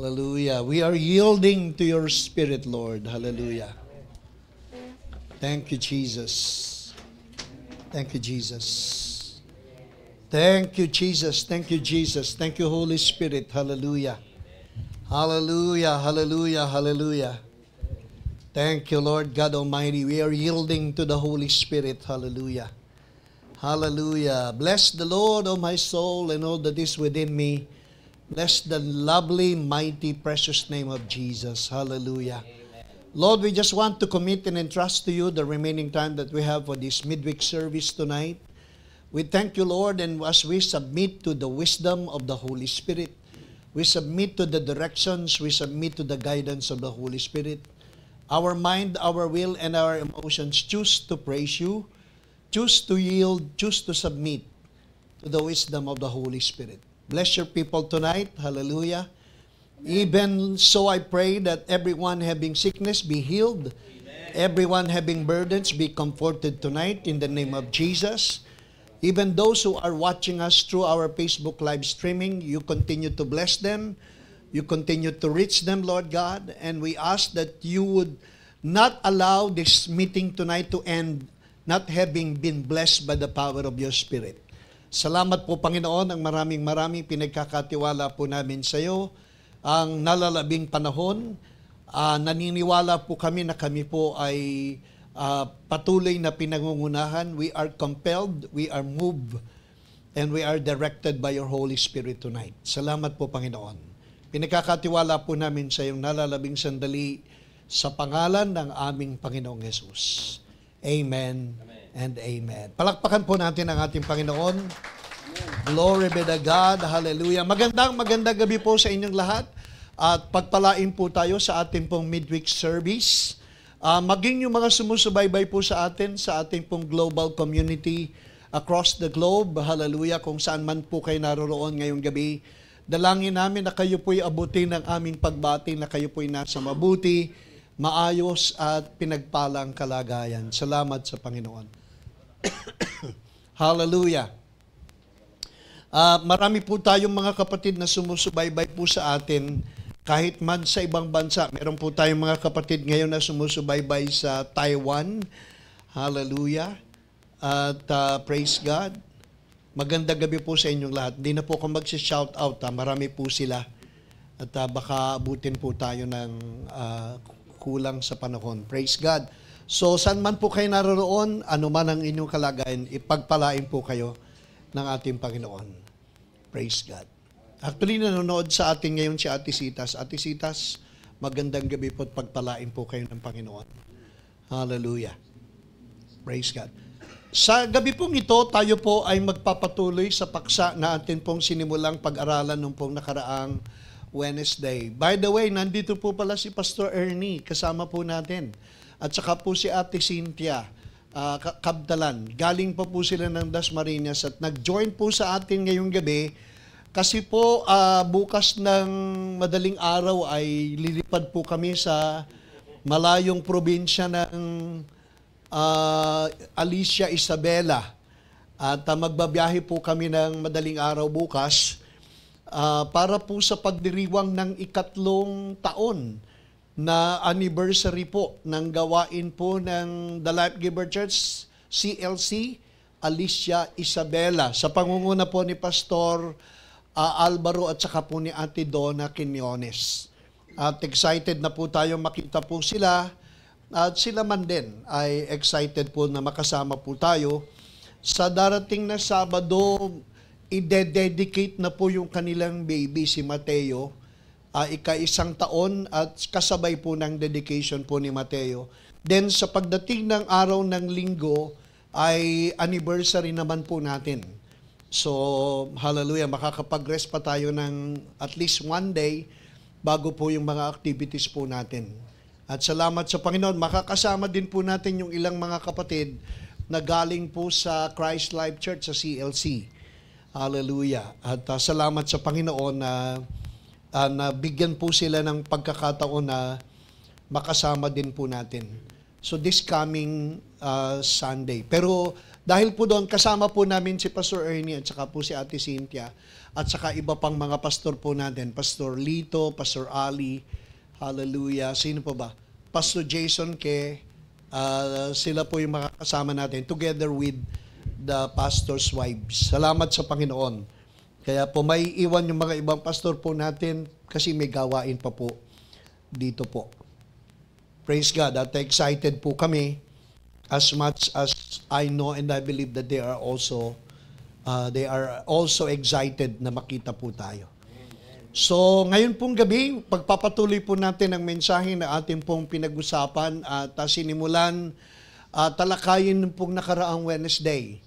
Hallelujah. We are yielding to your Spirit, Lord. Hallelujah. Thank you, Jesus. Thank you, Jesus. Thank you, Jesus. Thank you, Jesus. Thank you, Holy Spirit. Hallelujah. Hallelujah. Hallelujah. Hallelujah. Thank you, Lord God Almighty. We are yielding to the Holy Spirit. Hallelujah. Hallelujah. Bless the Lord, O my soul, and all that is within me. Bless the lovely, mighty, precious name of Jesus. Hallelujah. Amen. Lord, we just want to commit and entrust to you the remaining time that we have for this midweek service tonight. We thank you, Lord, and as we submit to the wisdom of the Holy Spirit, we submit to the directions, we submit to the guidance of the Holy Spirit. Our mind, our will, and our emotions choose to praise you, choose to yield, choose to submit to the wisdom of the Holy Spirit. Bless your people tonight. Hallelujah. Even so, I pray that everyone having sickness be healed. Amen. Everyone having burdens be comforted tonight in the name of Jesus. Even those who are watching us through our Facebook live streaming, you continue to bless them. You continue to reach them, Lord God. And we ask that you would not allow this meeting tonight to end not having been blessed by the power of your Spirit. Salamat po, Panginoon, ang maraming pinagkakatiwala po namin sa iyo. Ang nalalabing panahon, naniniwala po kami na kami po ay patuloy na pinangungunahan. We are compelled, we are moved, and we are directed by your Holy Spirit tonight. Salamat po, Panginoon. Pinagkakatiwala po namin sa iyong nalalabing sandali sa pangalan ng aming Panginoong Jesus. Amen. And amen. Palakpakan po natin ang ating Panginoon. Glory be to God. Hallelujah. Magandang gabi po sa inyong lahat. At pagpalain po tayo sa ating pong midweek service. Maging yung mga sumusubaybay po sa atin, sa ating pong global community across the globe. Hallelujah. Kung saan man po kayo naroroon ngayong gabi. Dalangin namin na kayo po'y abutin ng aming pagbati, na kayo po'y nasa mabuti, maayos at pinagpalang kalagayan. Salamat sa Panginoon. Hallelujah. Marami po tayong mga kapatid na sumusubaybay po sa atin kahit man sa ibang bansa. Meron po tayong mga kapatid ngayon na sumusubaybay sa Taiwan. Hallelujah. At praise God. Magandang gabi po sa inyong lahat. Hindi na po ako mag-shout out. Marami po sila. At baka abutin po tayo ng kulang sa panahon. Praise God. So, saan man po kayo naroroon, ano man ang inyong kalagayan, ipagpalain po kayo ng ating Panginoon. Praise God. Actually, nanonood sa atin ngayon si Ate Sitas. Ate Sitas, magandang gabi po at pagpalain po kayo ng Panginoon. Hallelujah. Praise God. Sa gabi pong ito, tayo po ay magpapatuloy sa paksa na atin pong sinimulang pag-aralan nung pong nakaraang Wednesday. By the way, nandito po pala si Pastor Ernie, kasama po natin. At saka po si Ate Cynthia Kabdalan. Galing pa po sila ng Dasmariñas at nag-join po sa atin ngayong gabi kasi po bukas ng madaling araw ay lilipad po kami sa malayong probinsya ng Alicia Isabela. At magbabiyahe po kami ng madaling araw bukas para po sa pagdiriwang ng 3 taon na anniversary po ng gawain po ng The Life Giver Church, CLC, Alicia Isabela. Sa pangunguna po ni Pastor Alvaro at saka po ni Ate Donna Quinones. At excited na po tayo makita po sila. At sila man din ay excited po na makasama po tayo. Sa darating na Sabado, i-dedicate na po yung kanilang baby, si Mateo. Ika-1 taon at kasabay po ng dedication po ni Mateo. Then sa pagdating ng araw ng Linggo ay anniversary naman po natin. So, hallelujah, makakapag-rest pa tayo ng at least 1 day bago po yung mga activities po natin. At salamat sa Panginoon, makakasama din po natin yung ilang mga kapatid na galing po sa Christ Life Church sa CLC. Hallelujah. At salamat sa Panginoon na nabigyan po sila ng pagkakataon na makasama din po natin. So this coming Sunday. Pero Dahil po doon, kasama po namin si Pastor Ernie at saka po si Ate Cynthia at saka iba pang mga pastor po natin. Pastor Lito, Pastor Ali, hallelujah. Sino po ba? Pastor Jason sila po yung mga kasama natin together with the pastor's wives. Salamat sa Panginoon. Kaya po may iwan yung mga ibang pastor po natin kasi may gawain pa po dito po. Praise God. At excited po kami as much as I know and I believe that they are also excited na makita po tayo. So, ngayon pong gabi, pagpapatuloy po natin ang mensahe na ating pong pinag-usapan at sinimulan talakayin pong nakaraang Wednesday.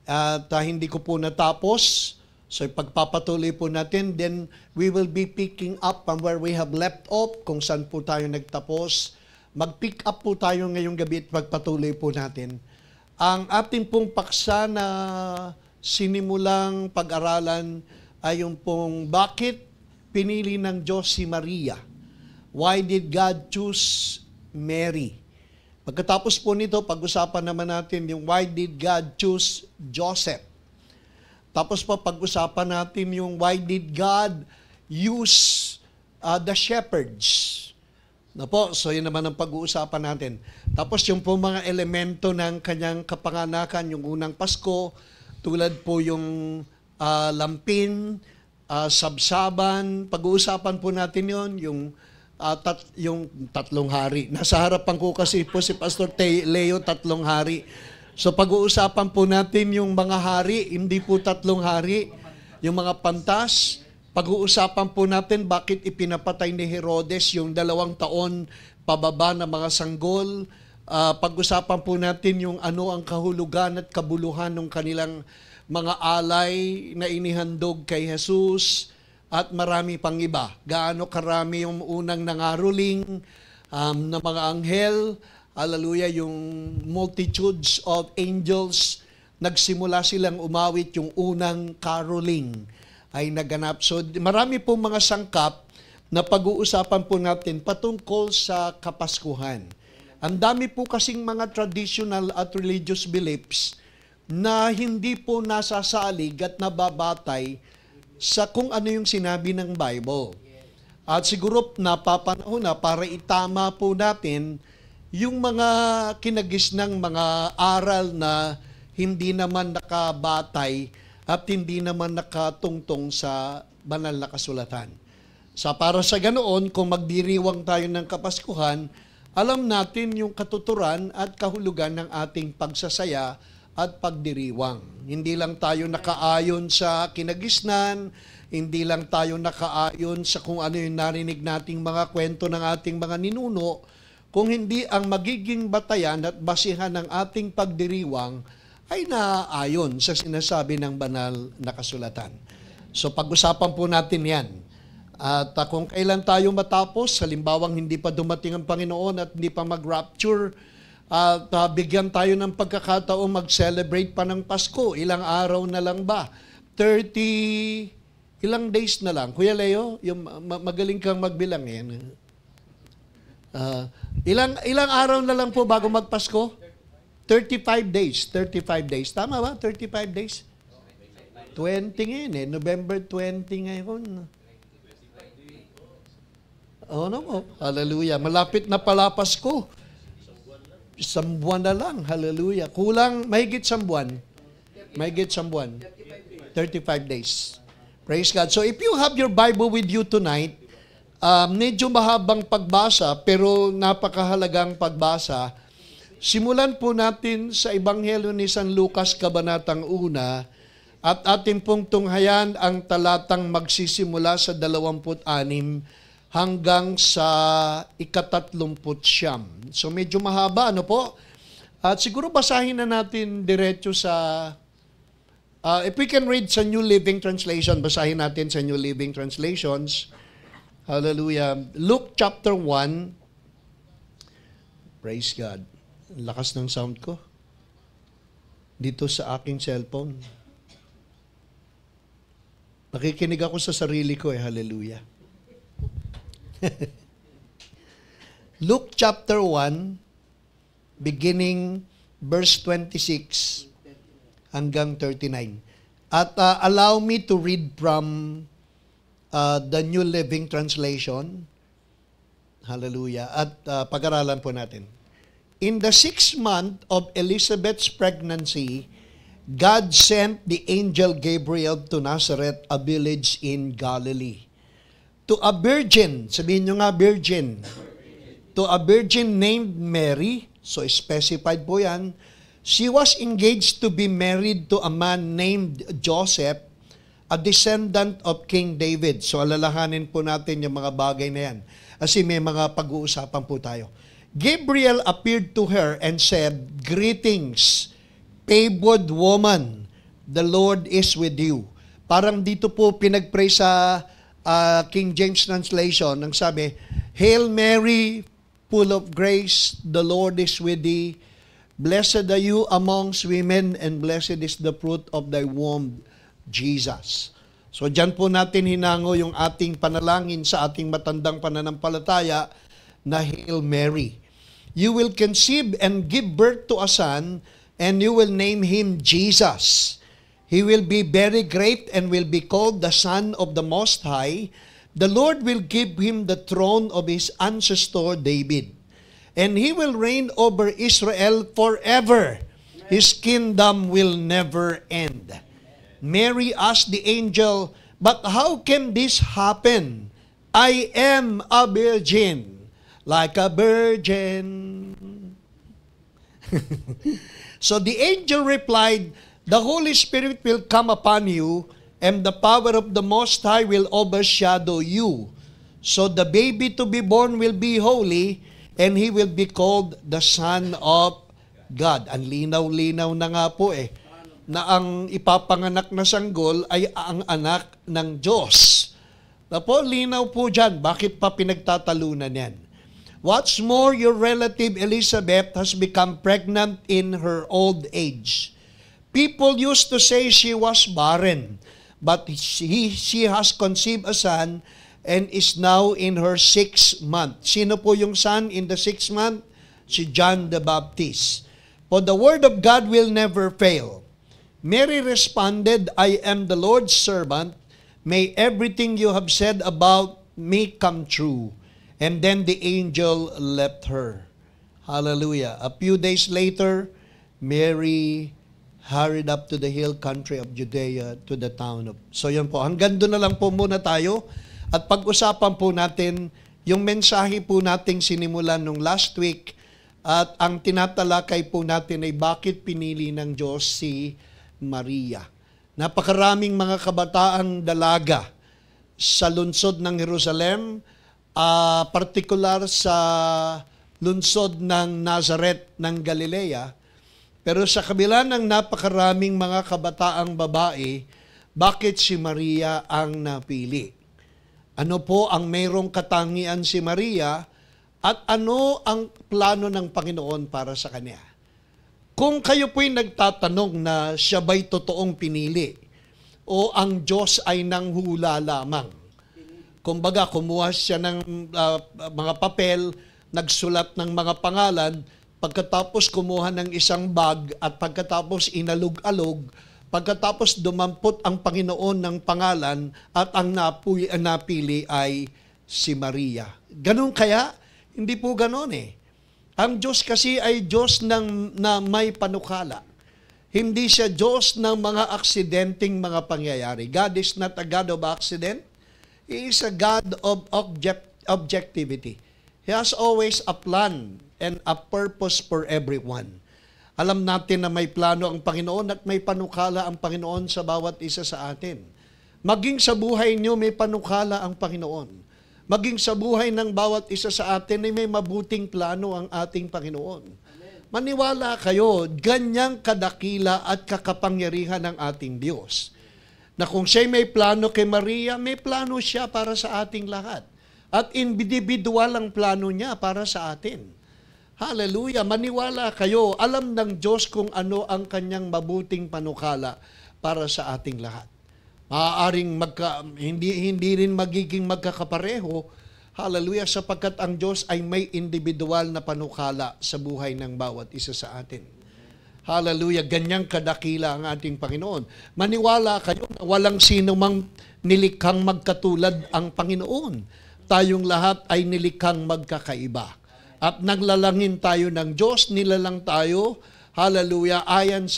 At hindi ko po natapos. So, pagpapatuloy po natin, then we will be picking up from where we have left off, kung saan po tayo nagtapos. Mag-pick up po tayo ngayong gabi at pagpatuloy po natin. Ang ating pong paksa na sinimulang pag-aralan ay yung pong bakit pinili ng Diyos si Maria. Why did God choose Mary? Pagkatapos po nito, pag-usapan naman natin yung why did God choose Joseph? Tapos pa pag-usapan natin yung why did God use the shepherds. Na po, so yun naman ang pag-uusapan natin. Tapos yung po mga elemento ng kanyang kapanganakan, yung unang Pasko, tulad po yung lampin, sabsaban, pag-uusapan po natin yon yung tatlong hari. Nasa harapan ko kasi po si Pastor Leo, tatlong hari. So pag-uusapan po natin yung mga hari, hindi po tatlong hari, yung mga pantas. Pag-uusapan po natin bakit ipinapatay ni Herodes yung 2 taon pababa na mga sanggol. Pag-usapan po natin yung ano ang kahulugan at kabuluhan ng kanilang mga alay na inihandog kay Jesus at marami pang iba. Gaano karami yung unang nangaruling na mga anghel. Hallelujah, yung multitudes of angels, nagsimula silang umawit, yung unang caroling ay naganap. So marami pong mga sangkap na pag-uusapan po natin patungkol sa Kapaskuhan. Ang dami po kasing mga traditional at religious beliefs na hindi po nasasalig at nababatay sa kung ano yung sinabi ng Bible. At siguro napapanahon na para itama po natin yung mga kinagisnang mga aral na hindi naman nakabatay at hindi naman nakatungtong sa banal na kasulatan. Para sa ganoon, kung magdiriwang tayo ng Kapaskuhan, alam natin yung katuturan at kahulugan ng ating pagsasaya at pagdiriwang. Hindi lang tayo nakaayon sa kinagisnan, hindi lang tayo nakaayon sa kung ano yung narinig nating mga kwento ng ating mga ninuno, kung hindi ang magiging batayan at basihan ng ating pagdiriwang ay naaayon sa sinasabi ng banal na kasulatan. So pag-usapan po natin yan. At kung kailan tayo matapos, halimbawang hindi pa dumating ang Panginoon at hindi pa mag-rapture, at bigyan tayo ng pagkakataon mag-celebrate pa ng Pasko. Ilang araw na lang ba? ilang days na lang. Kuya Leo, yung magaling kang magbilang yan. Ilang araw na lang po bago magpasko? 35 days. 35 days. Tama ba? 35 days? 20 ngayon eh. November 20 ngayon. Oh, no po. Hallelujah. Malapit na pala Pasko. Isang buwan na lang. Hallelujah. Kulang, mahigit isang buwan. Mahigit isang buwan. 35 days. Praise God. So if you have your Bible with you tonight, medyo mahabang pagbasa pero napakahalagang pagbasa. Simulan po natin sa Ebanghelyo ni San Lucas, Kabanatang 1, at ating pong tunghayan ang talatang magsisimula sa 26 hanggang sa 39. So medyo mahaba, ano po? At siguro basahin na natin diretso sa, if we can read sa New Living Translation, basahin natin sa New Living Translations. Hallelujah. Luke chapter 1. Praise God. Lakas ng sound ko. Dito sa aking cellphone. Nakikinig ako sa sarili ko eh. Hallelujah. Luke chapter 1, beginning verse 26 hanggang 39. At allow me to read from the New Living Translation. Hallelujah. At pag-aralan po natin. In the 6th month of Elizabeth's pregnancy, God sent the angel Gabriel to Nazareth, a village in Galilee. To a virgin, sabihin nyo nga virgin, to a virgin named Mary, so specified po yan, she was engaged to be married to a man named Joseph, a descendant of King David. So alalahanin po natin yung mga bagay na yan. Kasi may mga pag-uusapan po tayo. Gabriel appeared to her and said, "Greetings, favored woman, the Lord is with you." Parang dito po pinag-pray sa King James Translation, ang sabi, "Hail Mary, full of grace, the Lord is with thee. Blessed are you amongst women, and blessed is the fruit of thy womb, Jesus." So dyan po natin hinango yung ating panalangin sa ating matandang pananampalataya na Hail Mary. You will conceive and give birth to a son, and you will name him Jesus. He will be very great and will be called the Son of the Most High. The Lord will give him the throne of his ancestor David, and he will reign over Israel forever. His kingdom will never end. Mary asked the angel, "But how can this happen? I am a virgin." Like a virgin. So the angel replied, "The Holy Spirit will come upon you, and the power of the Most High will overshadow you. So the baby to be born will be holy, and he will be called the Son of God." Ang linaw-linaw na nga po na ang ipapanganak na sanggol ay ang anak ng Diyos. Na po, linaw po dyan. Bakit pa pinagtatalunan yan? What's more, your relative Elizabeth has become pregnant in her old age. People used to say she was barren, but she has conceived a son and is now in her 6th month. Sino po yung son in the 6th month? Si John the Baptist. For the word of God will never fail. Mary responded, "I am the Lord's servant. May everything you have said about me come true." And then the angel left her. Hallelujah. A few days later, Mary hurried up to the hill country of Judea to the town of... So yun po, hanggang doon na lang po muna tayo. At pag-usapan po natin yung mensahe po nating sinimulan nung last week. At ang tinatalakay po natin ay bakit pinili ng Diyos si Maria. Napakaraming mga kabataang dalaga sa lungsod ng Jerusalem, partikular sa lungsod ng Nazareth ng Galilea. Pero sa kabila ng napakaraming mga kabataang babae, bakit si Maria ang napili? Ano po ang mayroong katangian si Maria at ano ang plano ng Panginoon para sa kanya? Kung kayo po'y nagtatanong na siya ba'y totoong pinili o ang Diyos ay nanghula lamang, kumbaga, kumuha siya ng mga papel, nagsulat ng mga pangalan, pagkatapos kumuha ng isang bag, at pagkatapos inalog-alog, pagkatapos dumampot ang Panginoon ng pangalan, at ang napili ay si Maria. Ganon kaya? Hindi po ganon Ang Diyos kasi ay Diyos na may panukala. Hindi siya Diyos ng mga aksidenteng mga pangyayari. God is not a God of accident. He is a God of objectivity. He has always a plan and a purpose for everyone. Alam natin na may plano ang Panginoon at may panukala ang Panginoon sa bawat isa sa atin. Maging sa buhay niyo may panukala ang Panginoon. Maging sa buhay ng bawat isa sa atin ay may mabuting plano ang ating Panginoon. Maniwala kayo, ganyang kadakila at kakapangyarihan ng ating Diyos. Na kung siya may plano kay Maria, may plano siya para sa ating lahat. At individual ang plano niya para sa atin. Hallelujah! Maniwala kayo, alam ng Diyos kung ano ang kanyang mabuting panukala para sa ating lahat. Maaaring hindi rin magiging magkakapareho, hallelujah, sapagkat ang Diyos ay may individual na panukala sa buhay ng bawat isa sa atin. Hallelujah, ganyang kadakila ang ating Panginoon. Maniwala kayo na walang sino mang nilikhang magkatulad ang Panginoon. Tayong lahat ay nilikhang magkakaiba. At naglalangin tayo ng Diyos, nilalang tayo, hallelujah, ayon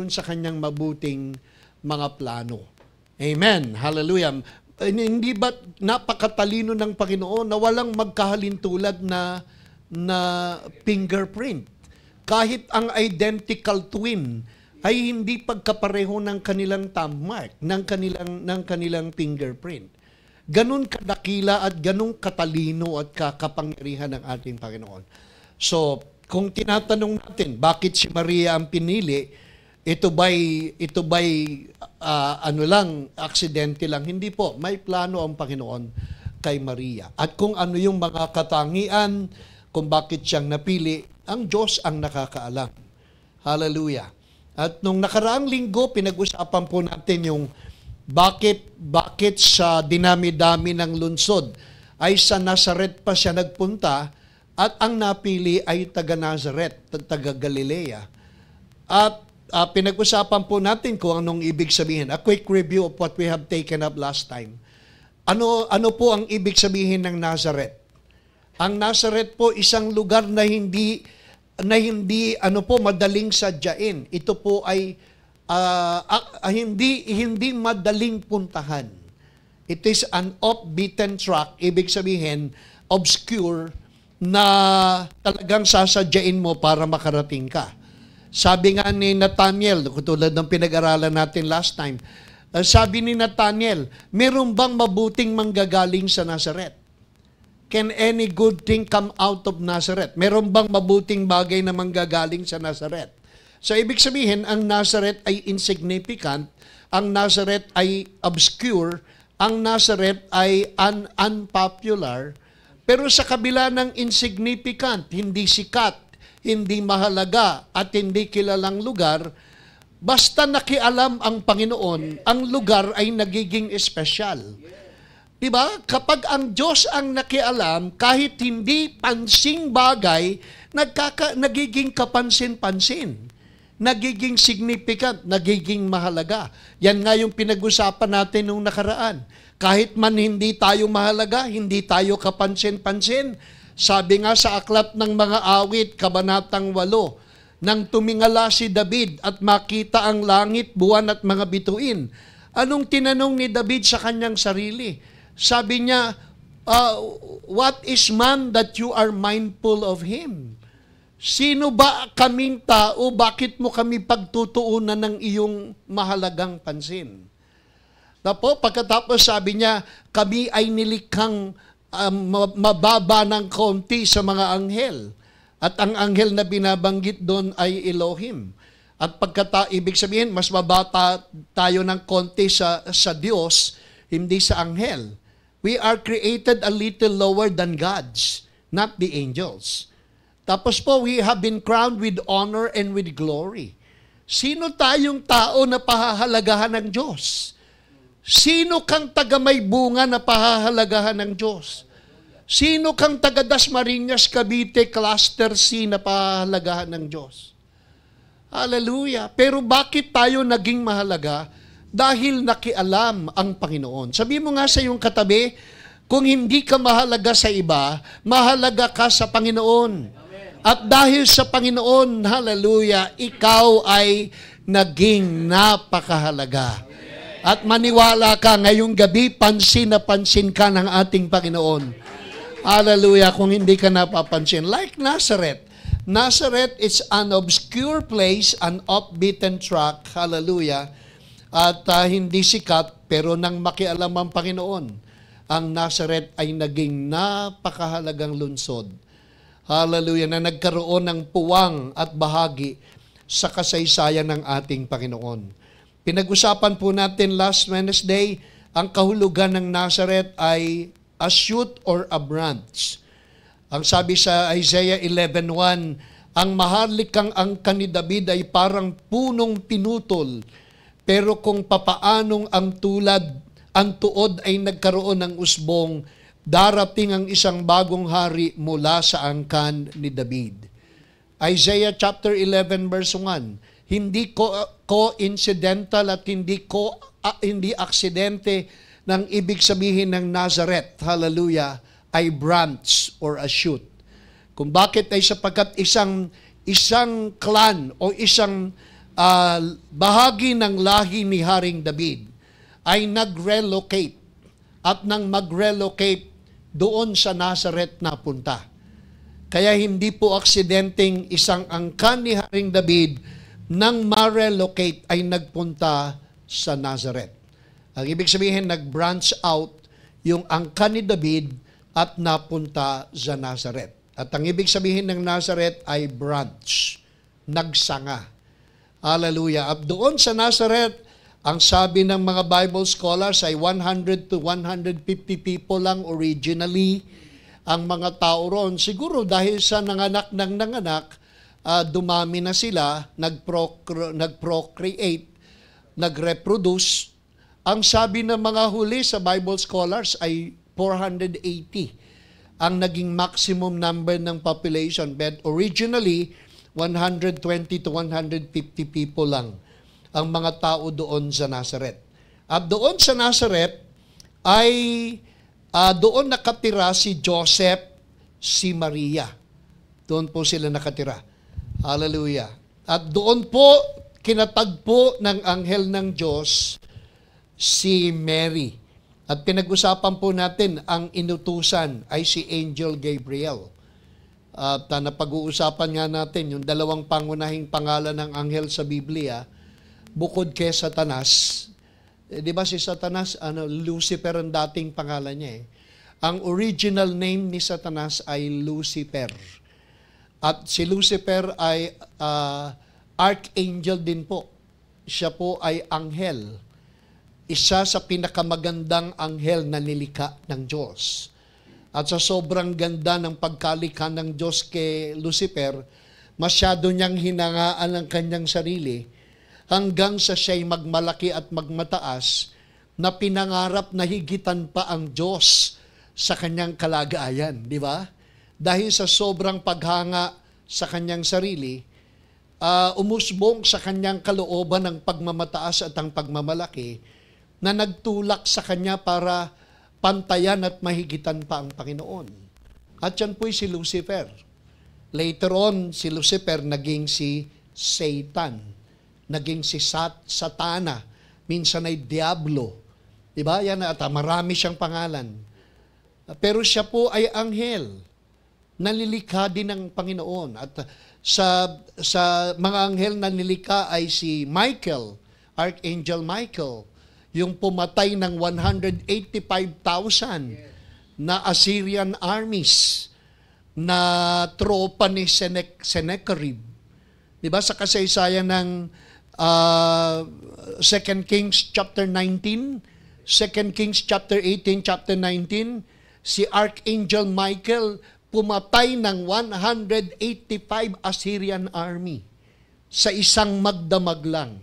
sa kanyang mabuting mga plano. Amen. Hallelujah. Hindi ba napakatalino ng Panginoon na walang magkahalintulad na fingerprint? Kahit ang identical twin ay hindi pagkapareho ng kanilang thumb mark, ng kanilang fingerprint. Ganun kadakila at ganun katalino at kakapangyarihan ng ating Panginoon. So, kung tinatanong natin, bakit si Maria ang pinili, ito ba'y aksidente lang? Hindi po, may plano ang Panginoon kay Maria. At kung ano yung mga katangian, kung bakit siyang napili, ang Diyos ang nakakaalam. Hallelujah. At nung nakaraang linggo, pinag-usapan po natin yung bakit sa dinami-dami ng lungsod ay sa Nazaret pa siya nagpunta at ang napili ay taga-Nazaret, taga-Galilea. At pinag-usapan po natin kung anong ibig sabihin. A quick review of what we have taken up last time. Ano po ang ibig sabihin ng Nazaret? Ang Nazaret po isang lugar na hindi madaling sadyain. Ito po ay hindi madaling puntahan. It is an off-beaten track, ibig sabihin obscure na talagang sasadyain mo para makarating ka. Sabi nga ni Nathaniel, tulad ng pinag-aralan natin last time, sabi ni Nathaniel, meron bang mabuting manggagaling sa Nazaret? Can any good thing come out of Nazareth? Meron bang mabuting bagay na manggagaling sa Nazareth? So, ibig sabihin, ang Nazareth ay insignificant, ang Nazareth ay obscure, ang Nazareth ay unpopular, pero sa kabila ng insignificant, hindi sikat, hindi mahalaga, at hindi kilalang lugar, basta nakialam ang Panginoon, ang lugar ay nagiging espesyal. Diba? Kapag ang Diyos ang nakialam, kahit hindi pansing bagay, nagiging kapansin-pansin. Nagiging significant, nagiging mahalaga. Yan nga yung pinag-usapan natin nung nakaraan. Kahit man hindi tayo mahalaga, hindi tayo kapansin-pansin. Sabi nga sa Aklat ng Mga Awit, Kabanatang 8, nang tumingala si David at makita ang langit, buwan at mga bituin, anong tinanong ni David sa kanyang sarili? Sabi niya, what is man that you are mindful of him? Sino ba kaming tao? Bakit mo kami pagtutuunan ng iyong mahalagang pansin? Pagkatapos sabi niya, kami ay nilikhang mababa ng konti sa mga anghel. At ang anghel na binabanggit doon ay Elohim. At ibig sabihin, mas mababa tayo ng konti sa Diyos, hindi sa anghel. We are created a little lower than gods, not the angels. Tapos po, we have been crowned with honor and with glory. Sino tayong tao na pahahalagahan ng Diyos? Sino kang taga may bunga na pahahalagahan ng Diyos? Sino kang taga Dasmariñas, Cavite, Cluster C na pahahalagahan ng Diyos? Hallelujah. Pero bakit tayo naging mahalaga? Dahil nakialam ang Panginoon. Sabi mo nga sa iyong katabi, kung hindi ka mahalaga sa iba, mahalaga ka sa Panginoon. At dahil sa Panginoon, hallelujah, ikaw ay naging napakahalaga. At maniwala ka, ngayong gabi, pansin na pansin ka ng ating Panginoon. Hallelujah, kung hindi ka napapansin. Like Nazareth. Nazareth is an obscure place, an off-beaten track, hallelujah, at hindi sikat, pero nang makialam ang Panginoon, ang Nazareth ay naging napakahalagang lungsod. Hallelujah, na nagkaroon ng puwang at bahagi sa kasaysayan ng ating Panginoon. Pinag-usapan po natin last Wednesday, ang kahulugan ng Nazareth ay a shoot or a branch. Ang sabi sa Isaiah 11:1, ang maharlikang angkan ni David ay parang punong pinutol, pero kung papaanong ang tuod ay nagkaroon ng usbong, darating ang isang bagong hari mula sa angkan ni David. Isaiah chapter 11 verse 1, Hindi coincidental at hindi aksidente ng ibig sabihin ng Nazareth, hallelujah, ay branch or a shoot. Kung bakit ay sapagkat isang clan o isang bahagi ng lahi ni Haring David ay nag-relocate at nang mag-relocate doon sa Nazareth na punta. Kaya hindi po aksidenteng isang angkan ni Haring David nang ma-relocate ay nagpunta sa Nazareth. Ang ibig sabihin, nag-branch out yung angkan ni David at napunta sa Nazareth. At ang ibig sabihin ng Nazareth ay branch, nagsanga. Hallelujah. At doon sa Nazareth, ang sabi ng mga Bible scholars ay 100 to 150 people lang originally ang mga tao roon. Siguro dahil sa nanganak, dumami na sila, nag-procreate, nag-reproduce. Ang sabi ng mga huli sa Bible scholars ay 480 ang naging maximum number ng population. But originally, 120 to 150 people lang ang mga tao doon sa Nazareth. At doon sa Nazareth ay doon nakatira si Joseph, si Maria. Doon po sila nakatira. Hallelujah. At doon po kinatagpo ng anghel ng Diyos si Mary. At pinag-usapan po natin ang inutusan ay si Angel Gabriel. At napag-uusapan nga natin yung dalawang pangunahing pangalan ng anghel sa Biblia bukod kay Satanas. Di ba si Satanas, Lucifer ang dating pangalan niya eh. Ang original name ni Satanas ay Lucifer. At si Lucifer ay archangel din po. Siya po ay anghel. Isa sa pinakamagandang anghel na nilikha ng Diyos. At sa sobrang ganda ng pagkalikha ng Diyos kay Lucifer, masyado niyang hinangaan ang kanyang sarili hanggang sa siya'y magmalaki at magmataas na pinangarap na higitan pa ang Diyos sa kanyang kalagayan. Di ba? Dahil sa sobrang paghanga sa kanyang sarili, umusbong sa kanyang kalooban ng pagmamataas at ang pagmamalaki na nagtulak sa kanya para pantayan at mahigitan pa ang Panginoon. At yan po'y si Lucifer. Later on, si Lucifer naging si Satan. Naging si Satana. Minsan ay Diablo. Diba? Yan at marami siyang pangalan. Pero siya po ay anghel. Nalilikha din ng Panginoon. At sa mga anghel na nilikha ay si Michael, Archangel Michael, yung pumatay ng 185,000 na Assyrian armies na tropa ni Sennacherib. Diba sa kasaysayan ng 2 Kings chapter 19, 2 Kings chapter 18, chapter 19, si Archangel Michael pumatay ng 185 Assyrian army sa isang magdamag lang.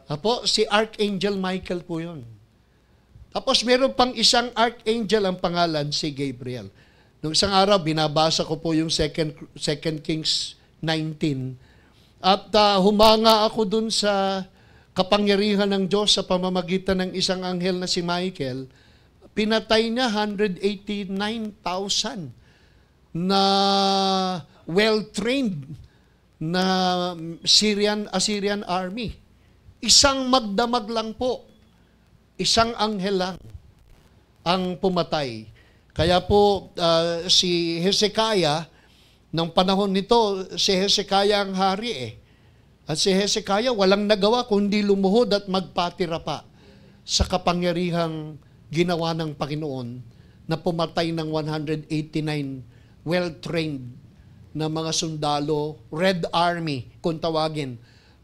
Apo, si Archangel Michael po yun. Tapos meron pang isang Archangel ang pangalan, si Gabriel. Nung isang araw, binabasa ko po yung 2 Kings 19. At humanga ako dun sa kapangyarihan ng Diyos sa pamamagitan ng isang anghel na si Michael. Pinatay niya 189,000 na well-trained na Assyrian army. Isang magdamag lang po, isang anghel lang ang pumatay. Kaya po si Hezekiah, ng panahon nito, si Hezekiah ang hari eh. At si Hezekiah walang nagawa kundi lumuhod at magpatira pa sa kapangyarihang ginawa ng Panginoon na pumatay ng 189 well-trained na mga sundalo, Red Army, kung tawagin,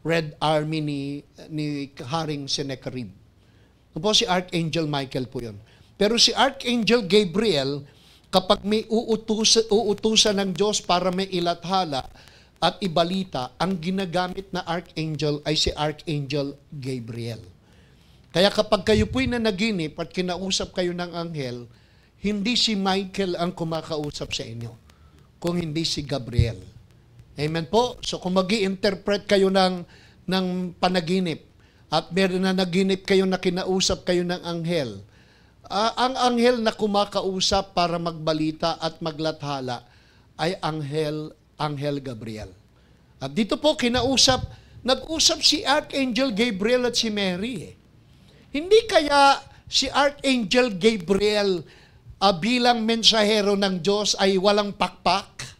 Red Army ni Haring Sennacherib. Po si Archangel Michael po yun. Pero si Archangel Gabriel, kapag may uutusan ng Diyos para may ilathala at ibalita, ang ginagamit na Archangel ay si Archangel Gabriel. Kaya kapag kayo po'y nanaginip at kinausap kayo ng anghel, hindi si Michael ang kumakausap sa inyo, kung hindi si Gabriel. Amen po. So kung mag-i-interpret kayo ng panaginip at meron na naginip kayo na kinausap kayo ng anghel, ang anghel na kumakausap para magbalita at maglathala ay Anghel Gabriel. At dito po nag-usap si Archangel Gabriel at si Mary. Hindi kaya si Archangel Gabriel bilang mensahero ng Diyos ay walang pakpak?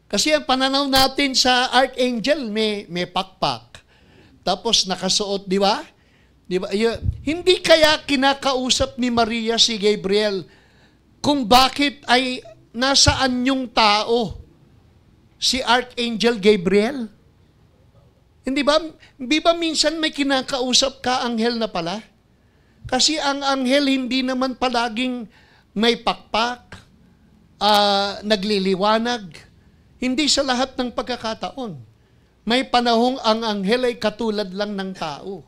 Kasi ang pananaw natin sa Archangel, may pakpak. Tapos nakasuot, di ba? Hindi kaya kinakausap ni Maria si Gabriel kung bakit ay nasaan yung tao si Archangel Gabriel? Hindi ba minsan may kinakausap ka anghel na pala? Kasi ang anghel hindi naman palaging may pakpak, nagliliwanag. Hindi sa lahat ng pagkakataon. May panahong ang anghel ay katulad lang ng tao.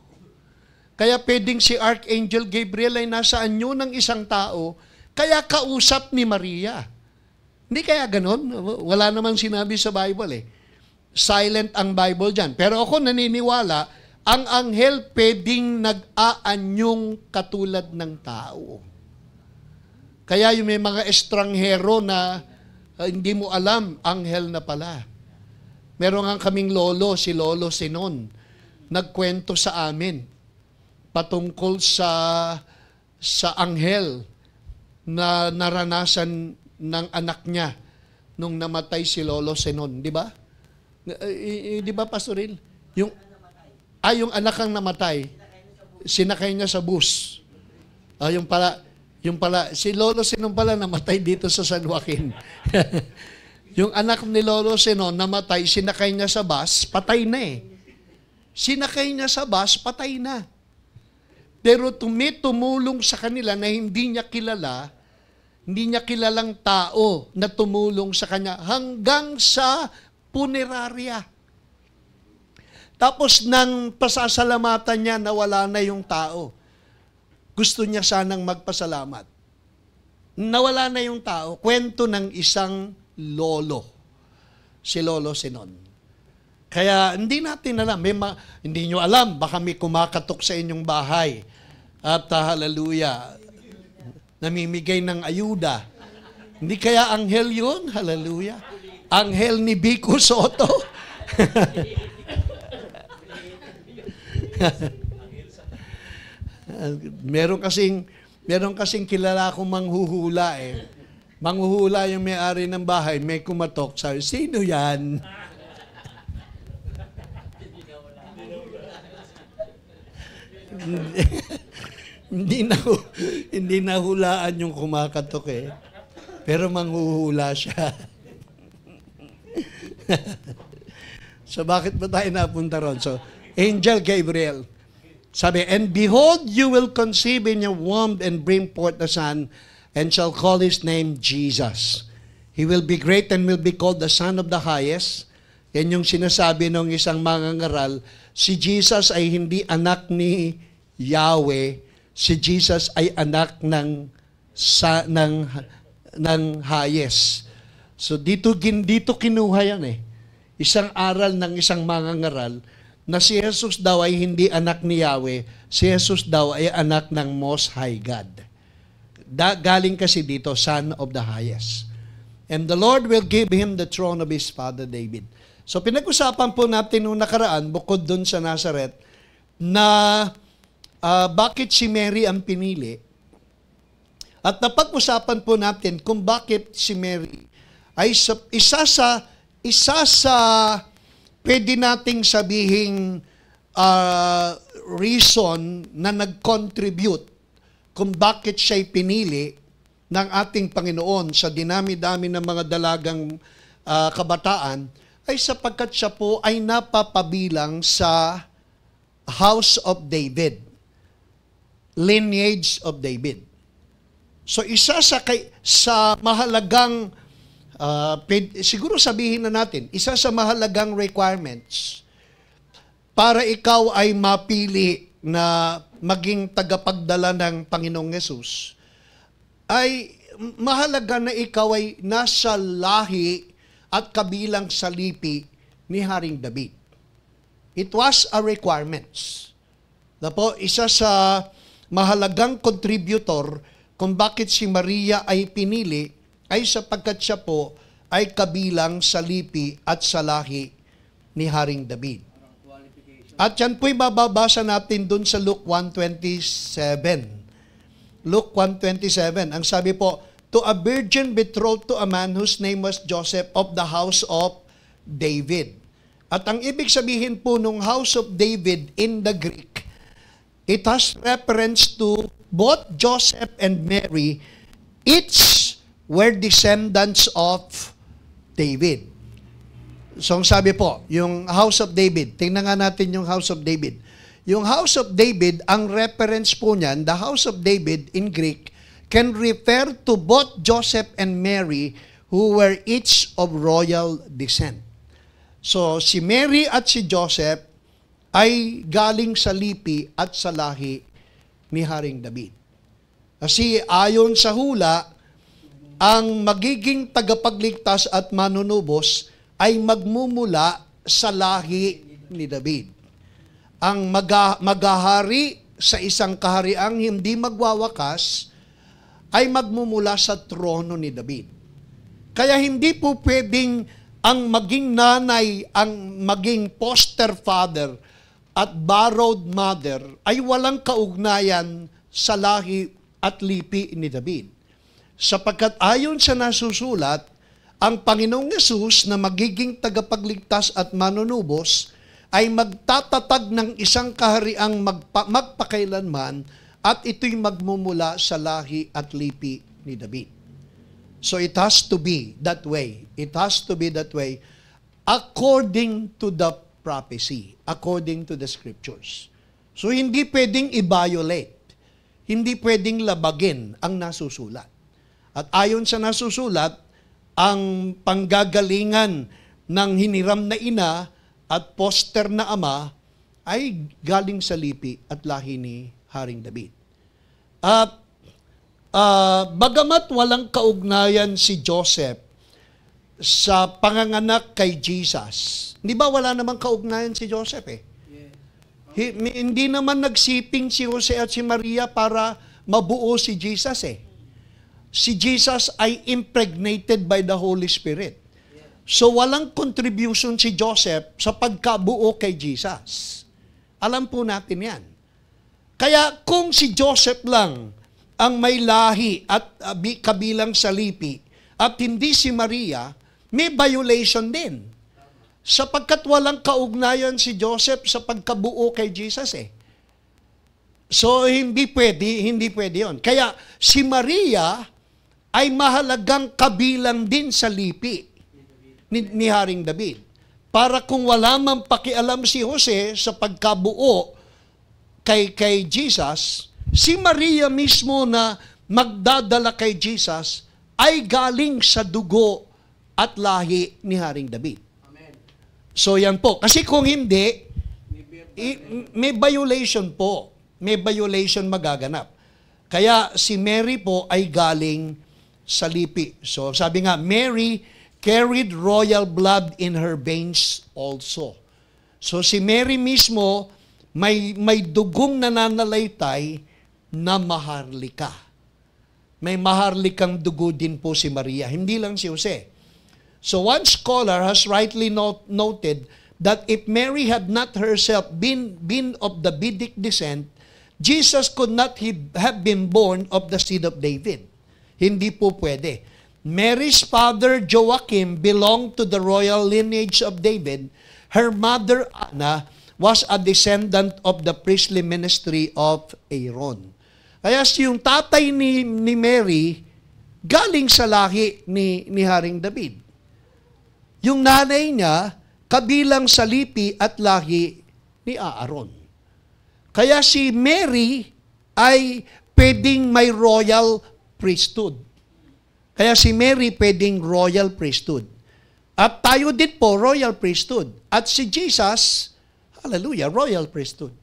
Kaya pwedeng si Archangel Gabriel ay nasa anyo ng isang tao, kaya kausap ni Maria. Hindi kaya ganon? Wala namang sinabi sa Bible eh. Silent ang Bible dyan. Pero ako naniniwala, ang anghel pwedeng nag-aanyong katulad ng tao. Kaya yung may mga estranghero na hindi mo alam, anghel na pala. Meron nga kaming lolo, si Lolo Sinon, nagkwento sa amin patungkol sa anghel na naranasan ng anak niya nung namatay si Lolo Sinon, di ba? Di ba, Pastoril? Yung anak ang namatay, sinakay niya sa bus. Yung pala, si Lolo Sinon pala namatay dito sa San Joaquin. Yung anak ni Lolo Sinon namatay, sinakay niya sa bus, patay na eh. Sinakay niya sa bus, patay na. Pero tumulong sa kanila na hindi niya kilalang tao na tumulong sa kanya hanggang sa punerarya. Tapos nang pasasalamatan niya na wala na yung tao, gusto niya sanang magpasalamat. Nawala na yung tao. Kwento ng isang lolo. Si Lolo Sinon. Kaya hindi natin alam. Hindi nyo alam. Baka may kumakatok sa inyong bahay. At hallelujah, namimigay ng ayuda. Hindi kaya anghel yun? Hallelujah. Anghel ni Biko Soto. Meron kasing kilala akong manghuhula eh. Manghuhula yung may-ari ng bahay, may kumatok. Sabi, sino yan? hindi nahulaan yung kumakatok eh. Pero manghuhula siya. So bakit ba tayo napunta ron? So, Angel Gabriel. Sabi, and behold, you will conceive in your womb and bring forth a son, and shall call his name Jesus. He will be great and will be called the Son of the Highest. Yan yung sinasabi ng isang mangangaral. Si Jesus ay hindi anak ni Yahweh. Si Jesus ay anak ng Highest. So dito kinuha yan eh. Isang aral ng isang mangangaral na si Jesus daw ay hindi anak ni Yahweh, si Jesus daw ay anak ng Most High God. Galing kasi dito, Son of the Highest. And the Lord will give him the throne of his father David. So pinag-usapan po natin nung nakaraan, bukod dun sa Nazareth, na bakit si Mary ang pinili. At napag-usapan po natin kung bakit si Mary ay isa sa pwede nating sabihing reason na nag-contribute kung bakit siya'y pinili ng ating Panginoon sa dinami-dami ng mga dalagang kabataan ay sapagkat siya po ay napapabilang sa House of David, lineage of David. So isa sa mahalagang siguro sabihin na natin, isa sa mahalagang requirements para ikaw ay mapili na maging tagapagdala ng Panginoong Yesus, ay mahalaga na ikaw ay nasa lahi at kabilang sa lipi ni Haring David. It was a requirements. Po, isa sa mahalagang contributor kung bakit si Maria ay pinili ay sapagkat siya po ay kabilang sa lipi at sa lahi ni Haring David. At yan po'y mababasa natin dun sa Luke 1:27. Luke 1:27, ang sabi po, to a virgin betrothed to a man whose name was Joseph of the house of David. At ang ibig sabihin po nung house of David in the Greek, it has reference to both Joseph and Mary. Each were descendants of David. So, ang sabi po, yung House of David, tingnan nga natin yung House of David. Yung House of David, ang reference po niyan, the House of David in Greek, can refer to both Joseph and Mary who were each of royal descent. So, si Mary at si Joseph ay galing sa lipi at sa lahi ni Haring David. Kasi ayon sa hula, ang magiging tagapagligtas at manunubos ay magmumula sa lahi ni David. Ang maghahari sa isang kahariang hindi magwawakas ay magmumula sa trono ni David. Kaya hindi po pwedeng ang maging nanay, ang maging foster father at borrowed mother ay walang kaugnayan sa lahi at lipi ni David. Sapagkat ayon sa nasusulat, ang Panginoong Yesus na magiging tagapagligtas at manunubos ay magtatatag ng isang kahariang magpakailanman at ito'y magmumula sa lahi at lipi ni David. So it has to be that way. It has to be that way according to the prophecy, according to the scriptures. So hindi pwedeng i-violate, hindi pwedeng labagin ang nasusulat. At ayon sa nasusulat, ang panggagalingan ng hiniram na ina at poster na ama ay galing sa lipi at lahi ni Haring David. At bagamat walang kaugnayan si Joseph sa panganganak kay Jesus, di ba wala namang kaugnayan si Joseph eh? Hindi naman nagsiping si Jose at si Maria para mabuo si Jesus eh. Si Jesus ay impregnated by the Holy Spirit. So walang contribution si Joseph sa pagkabuo kay Jesus. Alam po natin yan. Kaya kung si Joseph lang ang may lahi at kabilang sa lipi at hindi si Maria, may violation din. Sapagkat walang kaugnayan si Joseph sa pagkabuo kay Jesus eh. So hindi pwede yun. Kaya si Maria ay mahalagang kabilang din sa lipi ni Haring David. Para kung wala mang pakialam si Jose sa pagkabuo kay Jesus, si Maria mismo na magdadala kay Jesus ay galing sa dugo at lahi ni Haring David. Amen. So yan po. Kasi kung hindi, may violation po. May violation magaganap. Kaya si Mary po ay galing sa lipi. So sabi nga, Mary carried royal blood in her veins also. So si Mary mismo may dugong nananalaytay na maharlika. May maharlikang dugo din po si Maria, hindi lang si Jose. So one scholar has rightly noted that if Mary had not herself been of the Davidic descent, Jesus could not have been born of the seed of David. Hindi po pwede. Mary's father, Joachim, belonged to the royal lineage of David. Her mother, Anna, was a descendant of the priestly ministry of Aaron. Kaya yung tatay ni Mary, galing sa lahi ni Haring David. Yung nanay niya, kabilang sa lipi at lahi ni Aaron. Kaya si Mary ay pwedeng may royal priesthood. Kaya si Mary pwedeng royal priesthood. At tayo din po, royal priesthood. At si Jesus, hallelujah, royal priesthood.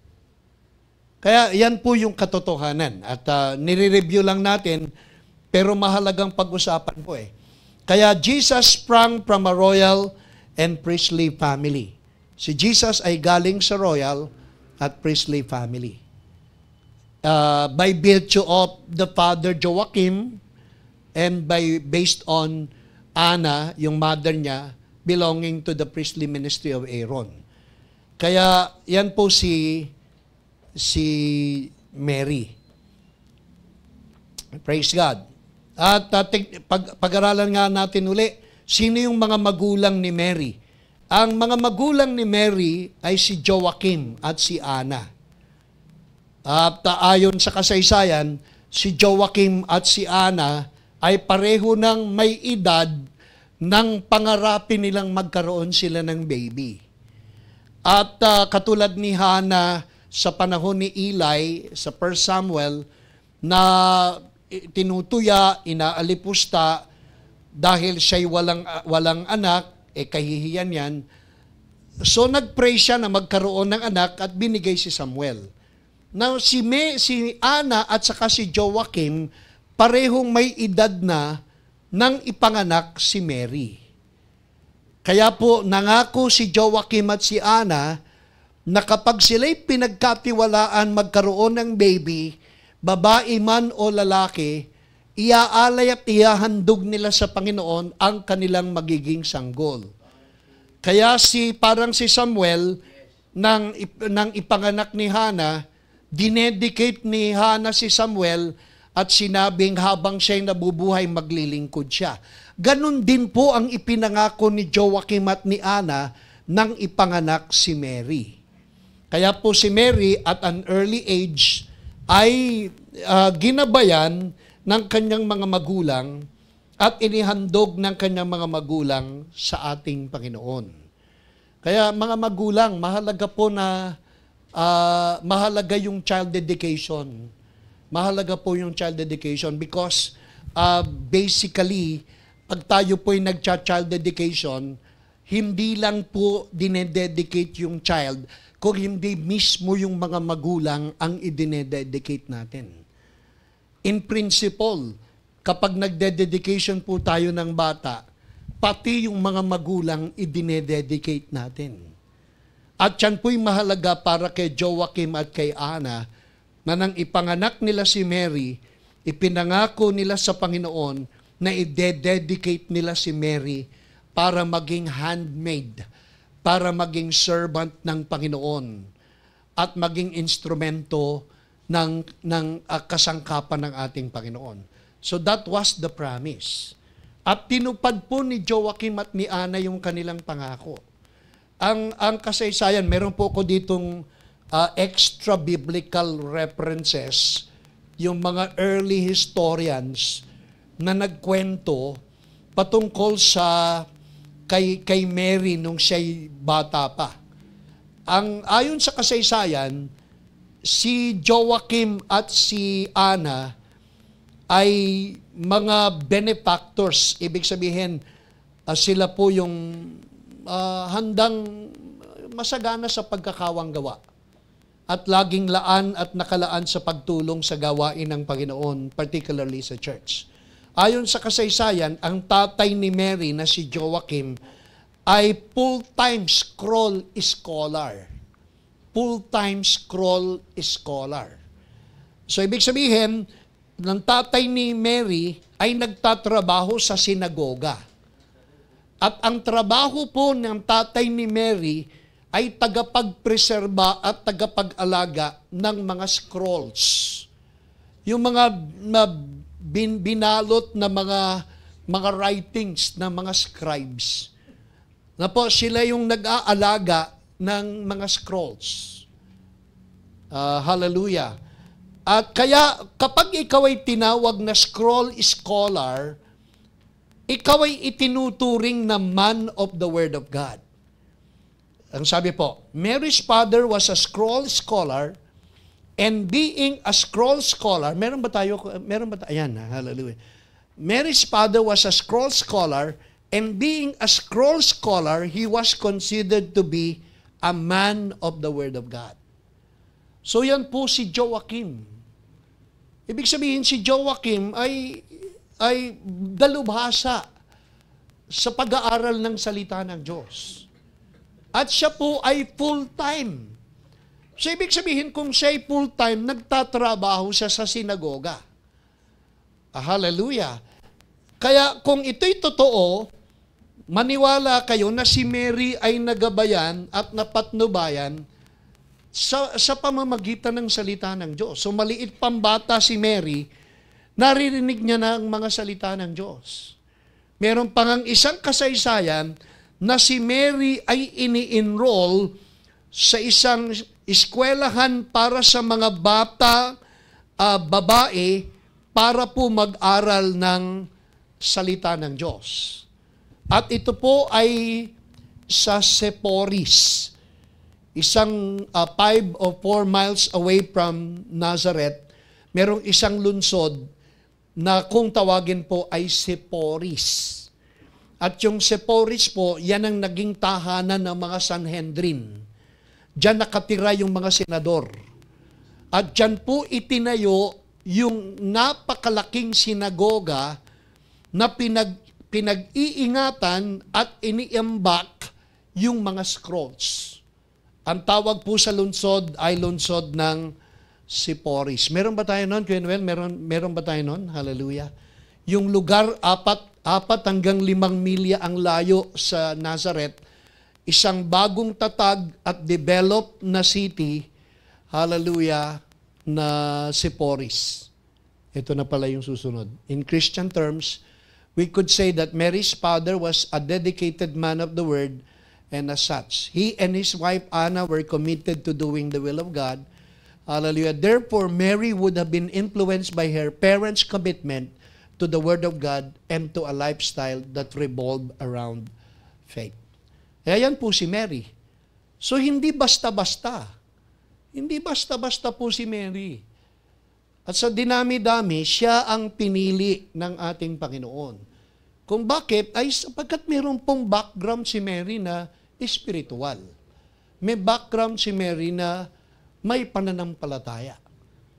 Kaya yan po yung katotohanan. At nire-review lang natin, pero mahalagang pag-usapan po eh. Kaya Jesus sprang from a royal and priestly family. Si Jesus ay galing sa royal at priestly family. By virtue of the father Joachim and based on Anna, yung mother niya, belonging to the priestly ministry of Aaron. Kaya yan po si Mary. Praise God. At pag-aralan nga natin uli, sino yung mga magulang ni Mary? Ang mga magulang ni Mary ay si Joachim at si Anna. At ayon sa kasaysayan, si Joachim at si Anna ay pareho ng may edad nang pangarapin nilang magkaroon sila ng baby. At katulad ni Hannah sa panahon ni Eli sa 1 Samuel na tinutuya, inaalipusta dahil siya'y walang anak, kahihiyan yan. So nagpray siya na magkaroon ng anak at binigay si Samuel. Now si Anna at saka si Joachim parehong may edad na nang ipanganak si Mary. Kaya po nangako si Joachim at si Anna na kapag sila'y pinagkatiwalaan magkaroon ng baby, babae man o lalaki, iaalay at ihahandog nila sa Panginoon ang kanilang magiging sanggol. Kaya parang si Samuel, nang ipanganak ni Hannah, dinedicate ni Hannah si Samuel at sinabing habang siya'y nabubuhay, maglilingkod siya. Ganon din po ang ipinangako ni Joachim at ni Anna nang ipanganak si Mary. Kaya po si Mary at an early age ay ginabayan ng kanyang mga magulang at inihandog ng kanyang mga magulang sa ating Panginoon. Kaya mga magulang, mahalaga po na mahalaga yung child dedication. Mahalaga po yung child dedication because basically, pag tayo po ay nag-child dedication, hindi lang po dinededicate yung child, kung hindi mismo yung mga magulang ang idinededicate natin. In principle, kapag nagdededication po tayo ng bata, pati yung mga magulang idinededicate natin. At yan po'y mahalaga para kay Joachim at kay Anna, na nang ipanganak nila si Mary, ipinangako nila sa Panginoon na i-dedicate nila si Mary para maging handmaid, para maging servant ng Panginoon at maging instrumento ng kasangkapan ng ating Panginoon. So that was the promise. At tinupad po ni Joachim at ni Anna yung kanilang pangako. Ang kasaysayan, meron po ko ditong extra biblical references, yung mga early historians na nagkwento patungkol sa kay Mary nung siya'y bata pa. Ayon sa kasaysayan, si Joachim at si Anna ay mga benefactors. Ibig sabihin, sila po yung handang masagana sa pagkakawang gawa at laging laan at nakalaan sa pagtulong sa gawain ng Panginoon, particularly sa church. Ayon sa kasaysayan, ang tatay ni Mary na si Joachim ay full-time scroll scholar. Full-time scroll scholar. So, ibig sabihin, ng tatay ni Mary ay nagtatrabaho sa sinagoga. At ang trabaho po ng tatay ni Mary ay tagapagpreserba at tagapag-alaga ng mga scrolls. Yung mga binalot na mga writings ng mga scribes. Na po, sila yung nag-aalaga ng mga scrolls. Hallelujah. At kaya, kapag ikaw ay tinawag na scroll scholar, ikaw ay itinuturing na man of the Word of God. Ang sabi po, Mary's father was a scroll scholar, and being a scroll scholar, meron ba tayo? Ayan, hallelujah. Mary's father was a scroll scholar, and being a scroll scholar, he was considered to be a man of the Word of God. So yan po si Joachim. Ibig sabihin si Joachim ay dalubhasa sa pag-aaral ng salita ng Diyos. At siya po ay full-time. So, ibig sabihin, kung siya ay full-time, nagtatrabaho siya sa sinagoga. Hallelujah. Kaya kung ito'y totoo, maniwala kayo na si Mary ay nagabayan at napatnubayan sa pamamagitan ng salita ng Diyos. So, maliit pang bata si Mary, naririnig niya na ang mga salita ng Diyos. Meron pang ang isang kasaysayan na si Mary ay ini-enroll sa isang eskwelahan para sa mga bata, babae, para po mag-aral ng salita ng Diyos. At ito po ay sa Sepphoris, isang 5 or 4 miles away from Nazareth. Merong isang lungsod na kung tawagin po ay Sepphoris. At yung Sepphoris po, yan ang naging tahanan ng mga Sanhedrin. Diyan nakatira yung mga senador. At diyan po itinayo yung napakalaking sinagoga na pinag-iingatan at iniimbak yung mga scrolls. Ang tawag po sa lungsod ay lungsod ng Sepphoris. Meron ba tayo nun, Kuya Noel? Meron ba tayo nun? Hallelujah. Yung lugar, 4 hanggang 5 milya ang layo sa Nazareth, isang bagong tatag at developed na city, hallelujah, na Sepphoris. Ito na pala yung susunod. In Christian terms, we could say that Mary's father was a dedicated man of the word, and as such, he and his wife Anna were committed to doing the will of God. Hallelujah. Therefore, Mary would have been influenced by her parents' commitment to the word of God and to a lifestyle that revolved around faith. Ayan po si Mary. So, hindi basta-basta. Hindi basta-basta po si Mary. At sa dinami-dami, siya ang pinili ng ating Panginoon. Kung bakit, ay sapagkat mayroon pong background si Mary na spiritual. May background si Mary na may pananampalataya.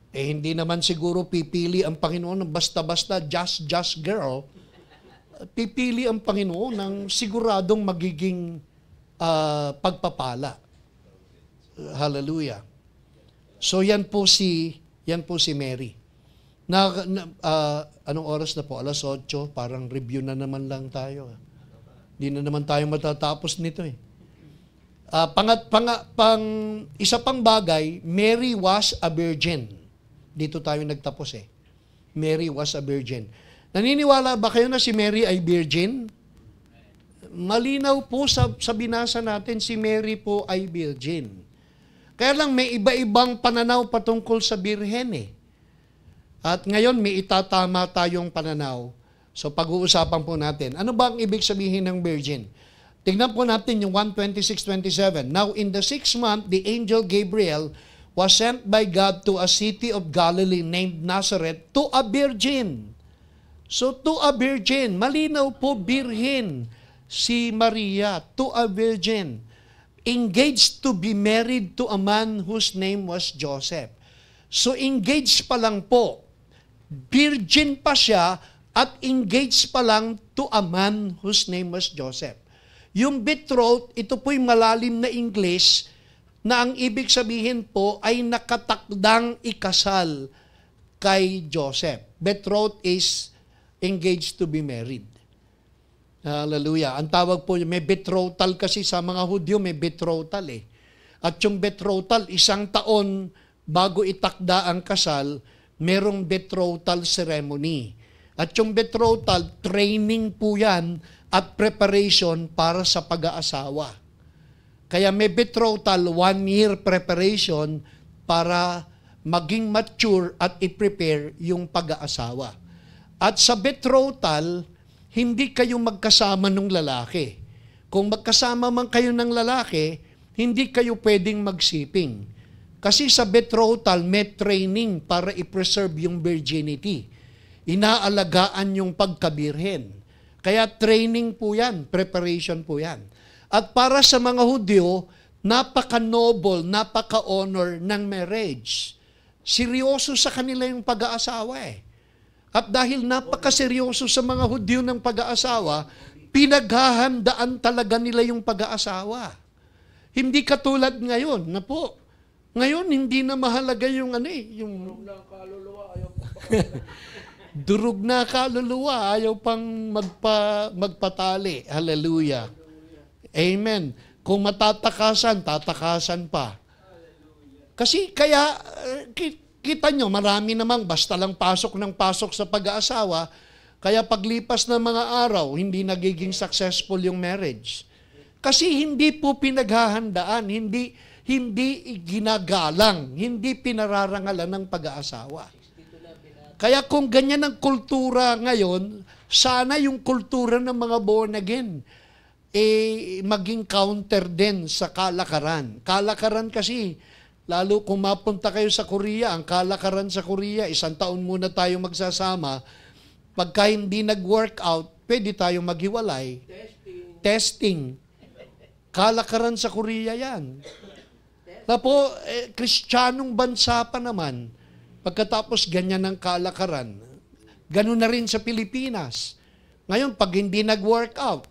Hindi naman siguro pipili ang Panginoon ng basta-basta, just girl. Pipili ang Panginoon ng siguradong magiging pagpapala. Hallelujah. So yan po si Mary. Anong oras na po? 8:00, parang review na naman lang tayo. Hindi na naman tayo matatapos nito eh. Isa pang bagay, Mary was a virgin. Dito tayo nagtapos eh. Mary was a virgin. Naniniwala ba kayo na si Mary ay virgin? Malinaw po sa binasa natin, si Mary po ay virgin. Kaya lang may iba-ibang pananaw patungkol sa birhen eh. At ngayon may itatama tayong pananaw. So pag-uusapan po natin, ano ba ang ibig sabihin ng virgin? Tingnan po natin yung 1:26-27. Now in the 6th month, the angel Gabriel was sent by God to a city of Galilee named Nazareth to a virgin. So to a virgin, malinaw po birhen si Maria, to a virgin, engaged to be married to a man whose name was Joseph. So engaged pa lang po, virgin pa siya at engaged pa lang to a man whose name was Joseph. Yung betrothed, ito po'y malalim na English na ang ibig sabihin po ay nakatakdang ikasal kay Joseph. Betrothed is engaged to be married. Hallelujah. Ang tawag po, may betrothal kasi sa mga Hudyo, may betrothal eh. At yung betrothal, 1 taon bago itakda ang kasal, merong betrothal ceremony. At yung betrothal, training po yan at preparation para sa pag-aasawa. Kaya may betrothal, 1-year preparation para maging mature at i-prepare yung pag-aasawa. At sa betrothal, hindi kayo magkasama ng lalaki. Kung magkasama man kayo ng lalaki, hindi kayo pwedeng magsiping. Kasi sa betrothal, may training para i-preserve yung virginity. Inaalagaan yung pagkabirhen. Kaya training po yan, preparation po yan. At para sa mga Hudyo, napaka-noble, napaka-honor ng marriage. Seryoso sa kanila yung pag-aasawa eh. At dahil napakaseryoso sa mga Hudyo ng pag-aasawa, pinaghahandaan talaga nila yung pag-aasawa. Hindi katulad ngayon na po. Ngayon, hindi na mahalaga yung yung durog na kaluluwa, ayaw pang magpatali. Hallelujah. Amen. Kung matatakasan, tatakasan pa. Kasi kaya, kita nyo, marami namang basta lang pasok ng pasok sa pag-aasawa, kaya paglipas ng mga araw, hindi nagiging successful yung marriage. Kasi hindi po pinaghahandaan, hindi ginagalang, hindi pinararangalan ng pag-aasawa. Kaya kung ganyan ang kultura ngayon, sana yung kultura ng mga born again, maging counter din sa kalakaran. Kalakaran kasi, lalo kung mapunta kayo sa Korea, ang kalakaran sa Korea, 1 taon muna tayo magsasama. Pagka hindi nag-workout, pwede tayong maghiwalay. Testing. Kalakaran sa Korea yan. Tapos, Kristiyanong bansa pa naman, pagkatapos ganyan ang kalakaran. Ganun na rin sa Pilipinas. Ngayon, pag hindi nag-workout,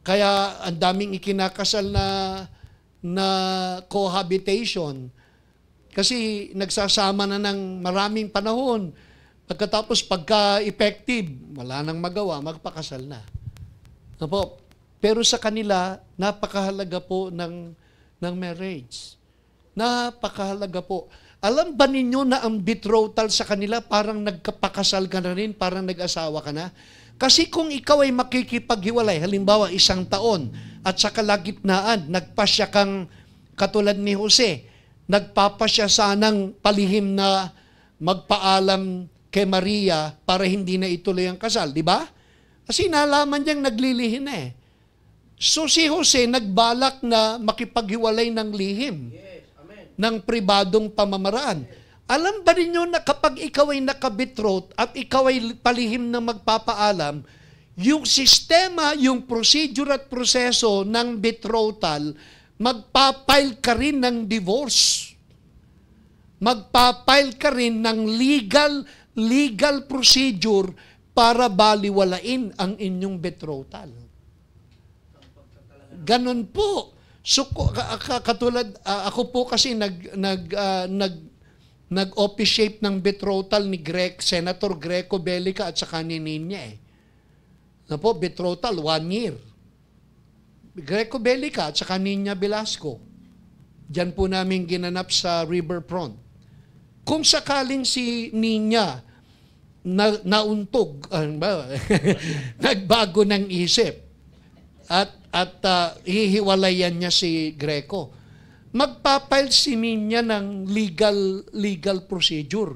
kaya ang daming ikinakasal na cohabitation, kasi nagsasama na ng maraming panahon. Pagkatapos, pagka-effective, wala nang magawa, magpakasal na. Apo, pero sa kanila, napakahalaga po ng marriage. Napakahalaga po. Alam ba ninyo na ang betrothal sa kanila parang nagkapakasal ka na rin, parang nag-asawa ka na? Kasi kung ikaw ay makikipaghiwalay, halimbawa 1 taon, at sa kalagitnaan, nagpasya kang katulad ni Jose, nagpapasya sanang palihim na magpaalam kay Maria para hindi na ituloy ang kasal, di ba? Kasi nalaman niyang naglilihin na eh. So si Jose nagbalak na makipaghiwalay ng lihim, ng pribadong pamamaraan. Alam ba ninyo na kapag ikaw ay nakabetroth at ikaw ay palihim na magpapaalam, yung sistema, yung procedure at proseso ng betrothal, magpapile ka rin ng divorce. Magpapile ka rin ng legal procedure para baliwalain ang inyong betrothal. Ganon po. So, katulad, ako po kasi nag-officiate ng betrothal ni Senator Greco Bellica at saka ni Ninya eh. Na po, betrothal, 1 year. Greco Bellica at saka Ninya Velasco. Diyan po namin ginanap sa riverfront. Kung sakaling si Ninya nauntog, nagbago ng isip, at hihiwalayan niya si Greco, magpapile si Ninya ng legal procedure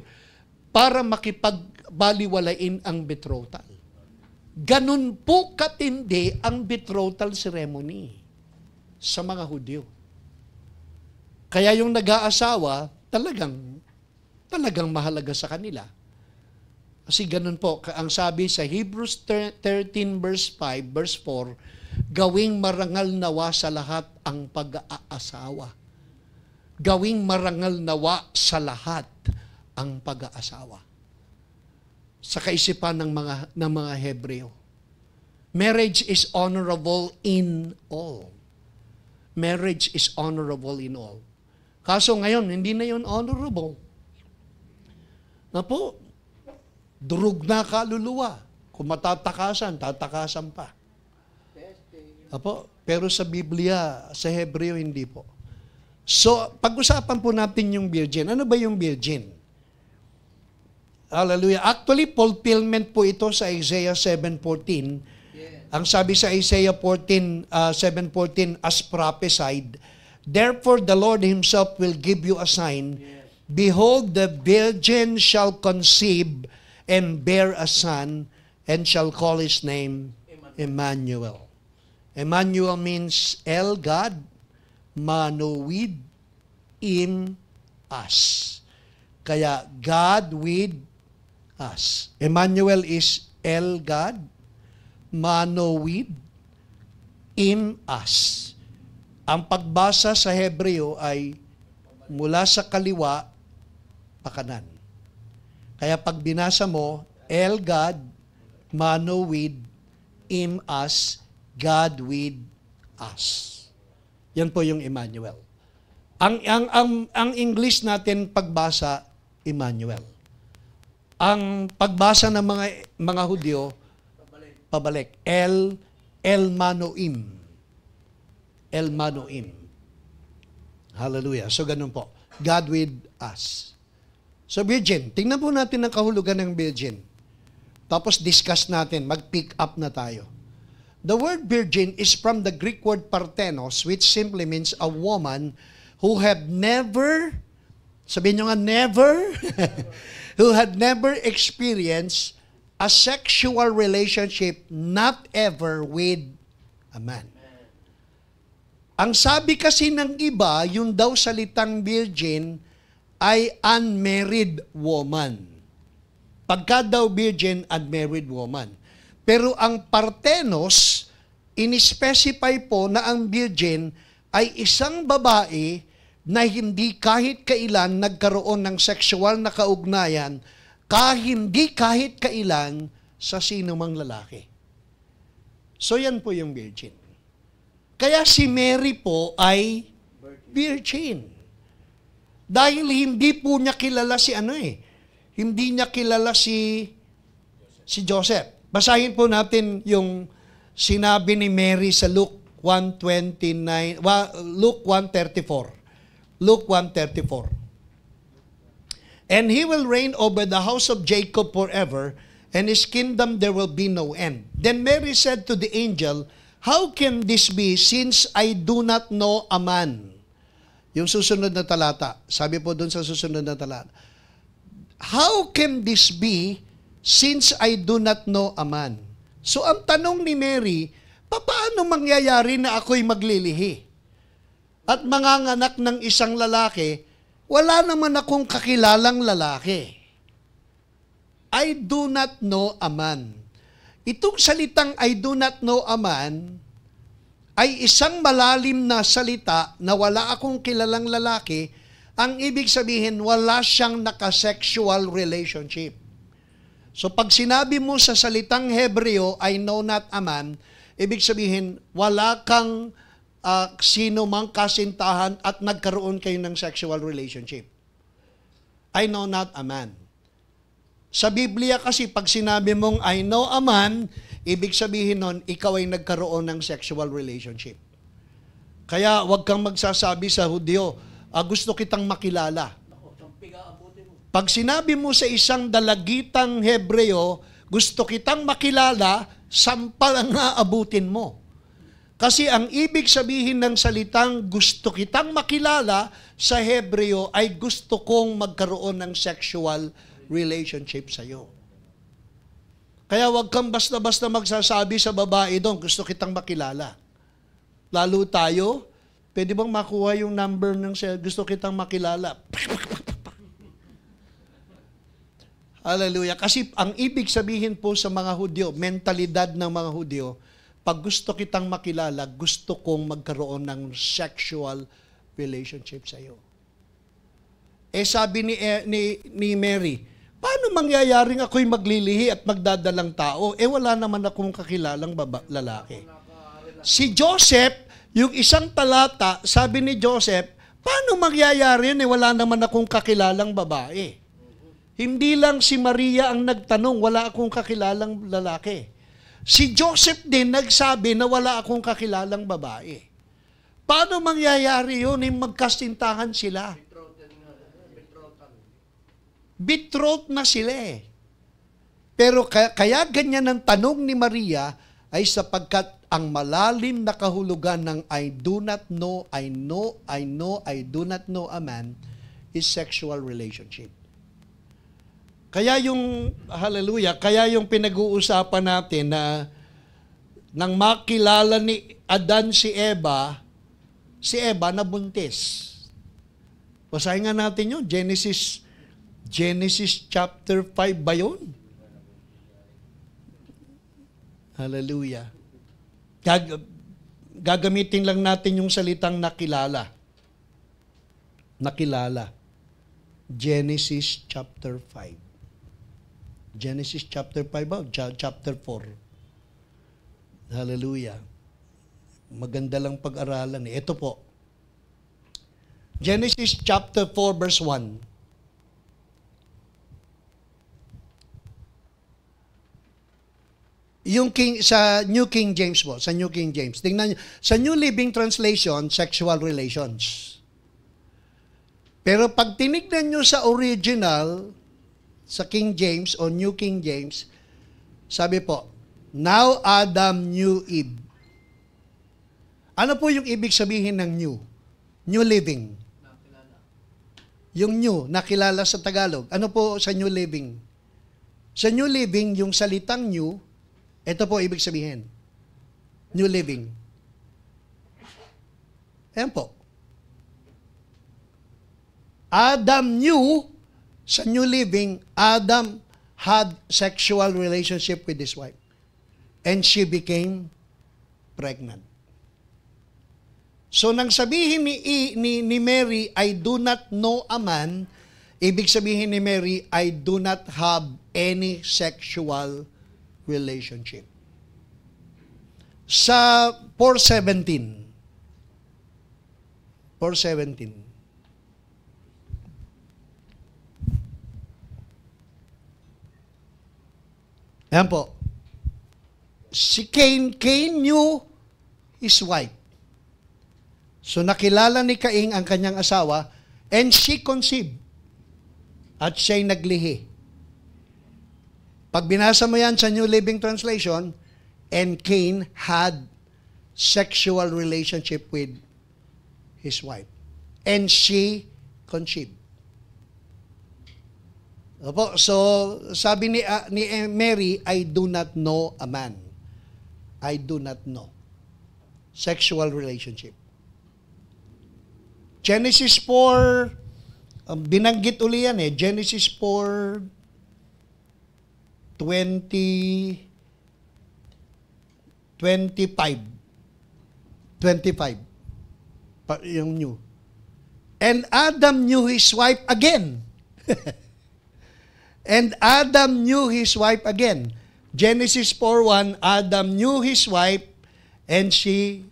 para makipagbaliwalain ang betrothal. Ganun po katindi ang betrothal ceremony sa mga Hudyo. Kaya yung nag-aasawa, talagang mahalaga sa kanila. Kasi ganun po, ang sabi sa Hebrews 13 verse 5, verse 4, gawing marangal nawa sa lahat ang pag-aasawa. Gawing marangal nawa sa lahat ang pag-aasawa. Sa kaisipan ng mga Hebreo. Marriage is honorable in all. Marriage is honorable in all. Kaso ngayon, hindi na yun honorable. Na po, durog na kaluluwa. Kung matatakasan, tatakasan pa. Apo, pero sa Biblia, sa Hebreo, hindi po. So, pag-usapan po natin yung virgin. Ano ba yung virgin? Hallelujah. Actually, fulfillment po ito sa Isaiah 7:14. Ang sabi sa Isaiah 7:14, as prophesied, therefore the Lord Himself will give you a sign. Behold, the virgin shall conceive and bear a son, and shall call his name Emmanuel. Emmanuel means El God, Mano with, in us. Kaya God with us. Emmanuel is El God, Mano with, in us. Ang pagbasa sa Hebreo ay mula sa kaliwa, pakanan. Kaya pag binasa mo, El God, Mano with, Him as God with us. Yan po yung Emmanuel. Ang English natin pagbasa, Emmanuel. Ang pagbasa ng mga Hudyo, pabalik. El Manoim. El Manoim. Hallelujah. So, ganun po. God with us. So, virgin. Tingnan po natin ang kahulugan ng virgin. Tapos, discuss natin. Mag-pick up na tayo. The word virgin is from the Greek word parthenos, which simply means a woman who had never, sabihin nyo nga, never, who had never experienced a sexual relationship, not ever with a man. Ang sabi kasi ng iba, yung daw salitang virgin ay unmarried woman. Pagka daw virgin, unmarried woman. Pero ang parthenos, in-specify po na ang virgin ay isang babae na hindi kahit kailan nagkaroon ng sexual na kaugnayan, hindi kahit kailan sa sino mang lalaki. So yan po yung virgin. Kaya si Mary po ay virgin. Dahil hindi po niya kilala hindi niya kilala si Joseph. Basahin po natin yung sinabi ni Mary sa Luke 1:29, Luke 1:34. Luke 1:34. And he will reign over the house of Jacob forever, and his kingdom there will be no end. Then Mary said to the angel, how can this be since I do not know a man? Yung susunod na talata. Sabi po dun sa susunod na talata. How can this be since I do not know a man? So ang tanong ni Mary, paano mangyayari na ako'y maglilihi? At manganganak ng isang lalaki, wala naman akong kakilalang lalaki. I do not know a man. Itong salitang I do not know a man ay isang malalim na salita na wala akong kilalang lalaki. Ang ibig sabihin, wala siyang nakasexual relationship. So pag sinabi mo sa salitang Hebreo, I know not a man, ibig sabihin, wala kang sino mang kasintahan at nagkaroon kayo ng sexual relationship. I know not a man. Sa Biblia kasi, pag sinabi mong I know a man, ibig sabihin nun, ikaw ay nagkaroon ng sexual relationship. Kaya wag kang magsasabi sa Hudyo, gusto kitang makilala. Pag sinabi mo sa isang dalagitang Hebreo, gusto kitang makilala, sampal ang aabutin mo. Kasi ang ibig sabihin ng salitang gusto kitang makilala sa Hebreo ay gusto kong magkaroon ng sexual relationship sa iyo. Kaya wag kang basta-basta magsasabi sa babae doon, gusto kitang makilala. Lalo tayo, pwede bang makuha yung number ng gusto kitang makilala? Hallelujah. Kasi ang ibig sabihin po sa mga Hudyo, mentalidad ng mga Hudyo, pag gusto kitang makilala, gusto kong magkaroon ng sexual relationship sa iyo. Sabi ni Mary, paano mangyayaring ako'y maglilihi at magdadalang tao? Wala naman akong kakilalang lalaki. Si Joseph, yung isang talata, sabi ni Joseph, paano mangyayari wala naman akong kakilalang babae? Hindi lang si Maria ang nagtanong, wala akong kakilalang lalaki. Si Joseph din nagsabi na wala akong kakilalang babae. Paano mangyayari yun? Magkasintahan sila. Betrothed na sila Pero kaya ganyan ang tanong ni Maria ay sapagkat ang malalim na kahulugan ng I do not know, I do not know a man is sexual relationship. Kaya yung, hallelujah, kaya yung pinag-uusapan natin na nang makilala ni Adan si Eva nabuntis. Basahin nga natin yun, Genesis chapter 5 ba yun? Hallelujah. Gagamitin lang natin yung salitang nakilala. Nakilala. Genesis chapter 5. Genesis chapter 5 ba? Chapter 4. Hallelujah. Maganda lang pag-aralan eh. Ito po. Genesis chapter 4 verse 1. Yung sa New King James po, sa New King James. Tingnan niyo, sa New Living Translation, sexual relations. Pero pag tinignan niyo sa original, sa King James o New King James, sabi po, now Adam knew Eve. Ano po yung ibig sabihin ng new? New living. Yung new, nakilala sa Tagalog. Ano po sa New Living? Sa New Living, yung salitang new, ito po ibig sabihin. New Living. Ayan po. Adam knew, sa New Living, Adam had sexual relationship with his wife. And she became pregnant. So, nang sabihin ni Mary, I do not know a man, ibig sabihin ni Mary, I do not have any sexual relationship. Sa 4:17. 4:17. Ayan po. Si Cain knew his wife. So nakilala ni Cain ang kanyang asawa and she conceived. At siya'y naglihi. Pag binasa mo yan sa New Living Translation, and Cain had sexual relationship with his wife. And she conceived. Opo, so sabi ni Mary, I do not know a man. I do not know. Sexual relationship. Genesis 4, binanggit uli yan eh. Genesis 4, 25. 25. Yung new. And Adam knew his wife again. And Adam knew his wife again. Genesis 4:1, Adam knew his wife and she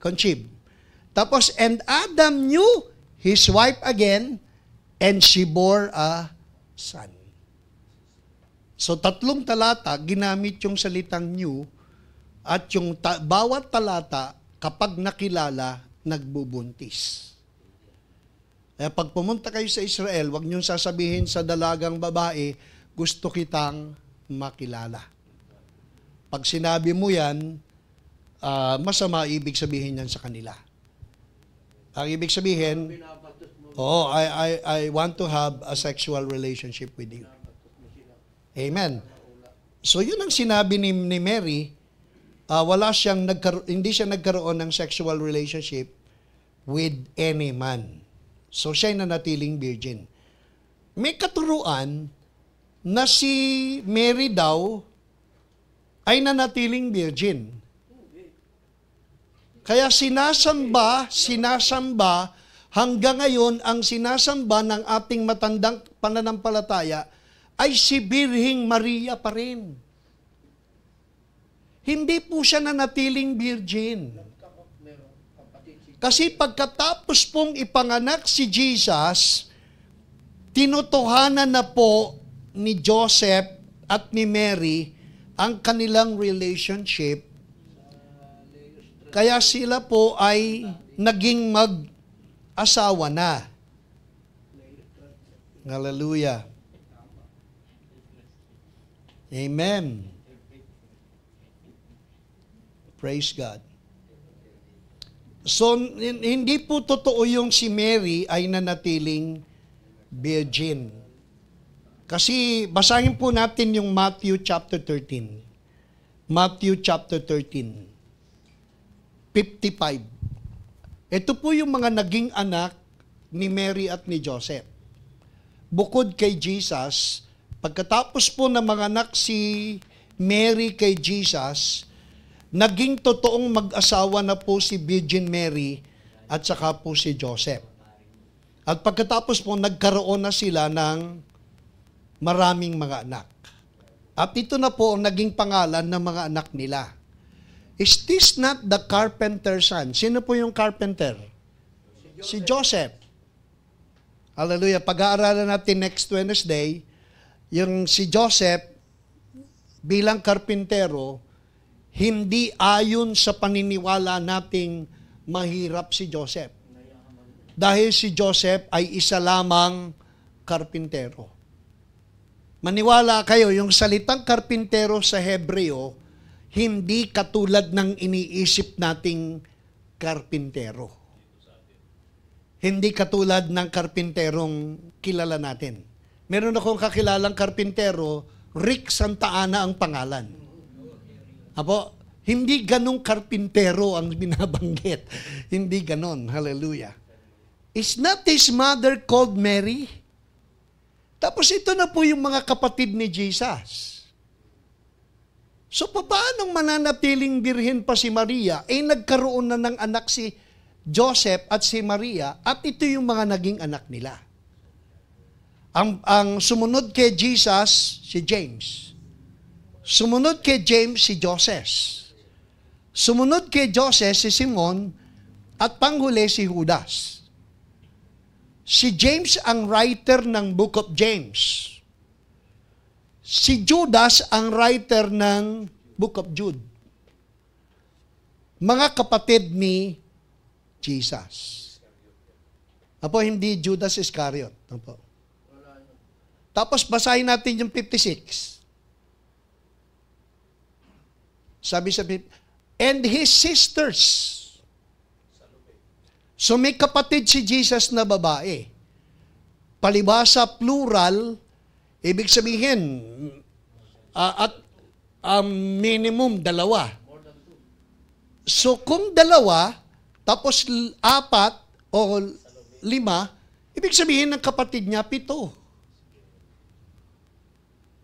conceived. Tapos, and Adam knew his wife again and she bore a son. So, tatlong talata, ginamit yung salitang new at yung bawat talata, kapag nakilala, nagbubuntis. Kaya pag pumunta kayo sa Israel, huwag niyong sasabihin sa dalagang babae, gusto kitang makilala. Pag sinabi mo yan, masama ibig sabihin yan sa kanila. Ang ibig sabihin, I want to have a sexual relationship with you. Amen. So yun ang sinabi ni Mary, hindi siya nagkaroon ng sexual relationship with any man. So siya'y nanatiling virgin. May katuruan na si Mary daw ay nanatiling virgin. Kaya sinasamba, hanggang ngayon, ang sinasamba ng ating matandang pananampalataya ay si Birhing Maria pa rin. Hindi po siya nanatiling virgin. Kasi pagkatapos pong ipanganak si Jesus, tinutuhanan na po ni Joseph at ni Mary ang kanilang relationship. Kaya sila po ay naging mag-asawa na. Hallelujah. Amen. Praise God. So, hindi po totoo yung si Mary ay nanatiling virgin. Kasi, basahin po natin yung Matthew chapter 13. Matthew chapter 13. 55. Ito po yung mga naging anak ni Mary at ni Joseph. Bukod kay Jesus, pagkatapos po na mga anak si Mary kay Jesus, naging totoong mag-asawa na po si Virgin Mary at saka po si Joseph. At pagkatapos po, nagkaroon na sila ng maraming mga anak. At ito na po ang naging pangalan ng mga anak nila. Is this not the carpenter's son? Sino po yung carpenter? Si Joseph. Hallelujah. Pag-aaralan natin next Wednesday, yung si Joseph bilang karpintero, hindi ayon sa paniniwala nating mahirap si Joseph. Dahil si Joseph ay isa lamang karpintero. Maniwala kayo, yung salitang karpintero sa Hebreo, hindi katulad ng iniisip nating karpintero. Hindi katulad ng karpinterong kilala natin. Meron akong kakilalang karpintero, Rick Santa Ana ang pangalan. Apo, hindi ganong karpintero ang binabanggit. Hindi ganon. Hallelujah. Is not his mother called Mary? Tapos ito na po yung mga kapatid ni Jesus. So paano mananatiling birhen pa si Maria? Nagkaroon na ng anak si Joseph at si Maria at ito yung mga naging anak nila. Ang sumunod kay Jesus, si James. Sumunod kay James, si Joseph. Sumunod kay Joseph, si Simon at panghuli si Judas. Si James ang writer ng Book of James. Si Judas ang writer ng Book of Jude. Mga kapatid ni Jesus. Apo, hindi Judas Iscariot. Apo. Tapos basahin natin yung 56. Sabi, and his sisters. So may kapatid si Jesus na babae. Palibhasa plural, ibig sabihin, minimum dalawa. So kung dalawa, tapos 4 o 5, ibig sabihin ng kapatid niya 7.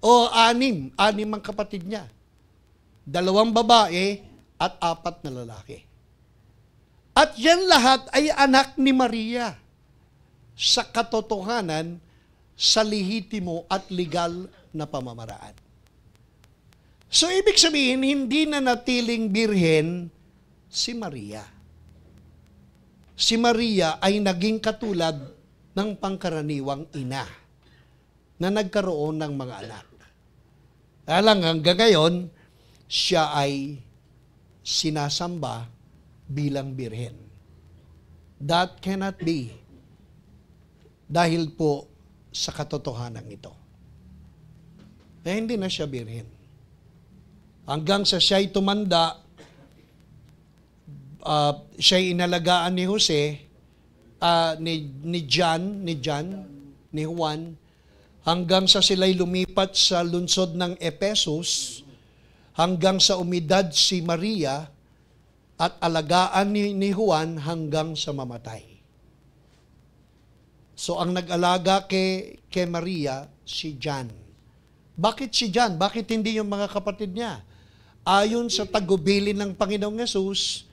O 6 ang kapatid niya. 2 babae at 4 na lalaki. At yan lahat ay anak ni Maria sa katotohanan, sa lehitimo at legal na pamamaraan. So, ibig sabihin, hindi na natiling birhen si Maria. Si Maria ay naging katulad ng pangkaraniwang ina na nagkaroon ng mga anak. Alang hanggang ngayon, siya ay sinasamba bilang birhen. That cannot be dahil po sa katotohanan ito. Hindi na siya birhen. Hanggang sa siya'y tumanda, siya'y inalagaan ni Jose, ni Juan, hanggang sa sila'y lumipat sa lungsod ng Ephesus, hanggang sa umidad si Maria, at alagaan ni Juan hanggang sa mamatay. So, ang nag-alaga kay Maria, si John. Bakit si John? Bakit hindi yung mga kapatid niya? Ayon sa tagubilin ng Panginoong Yesus,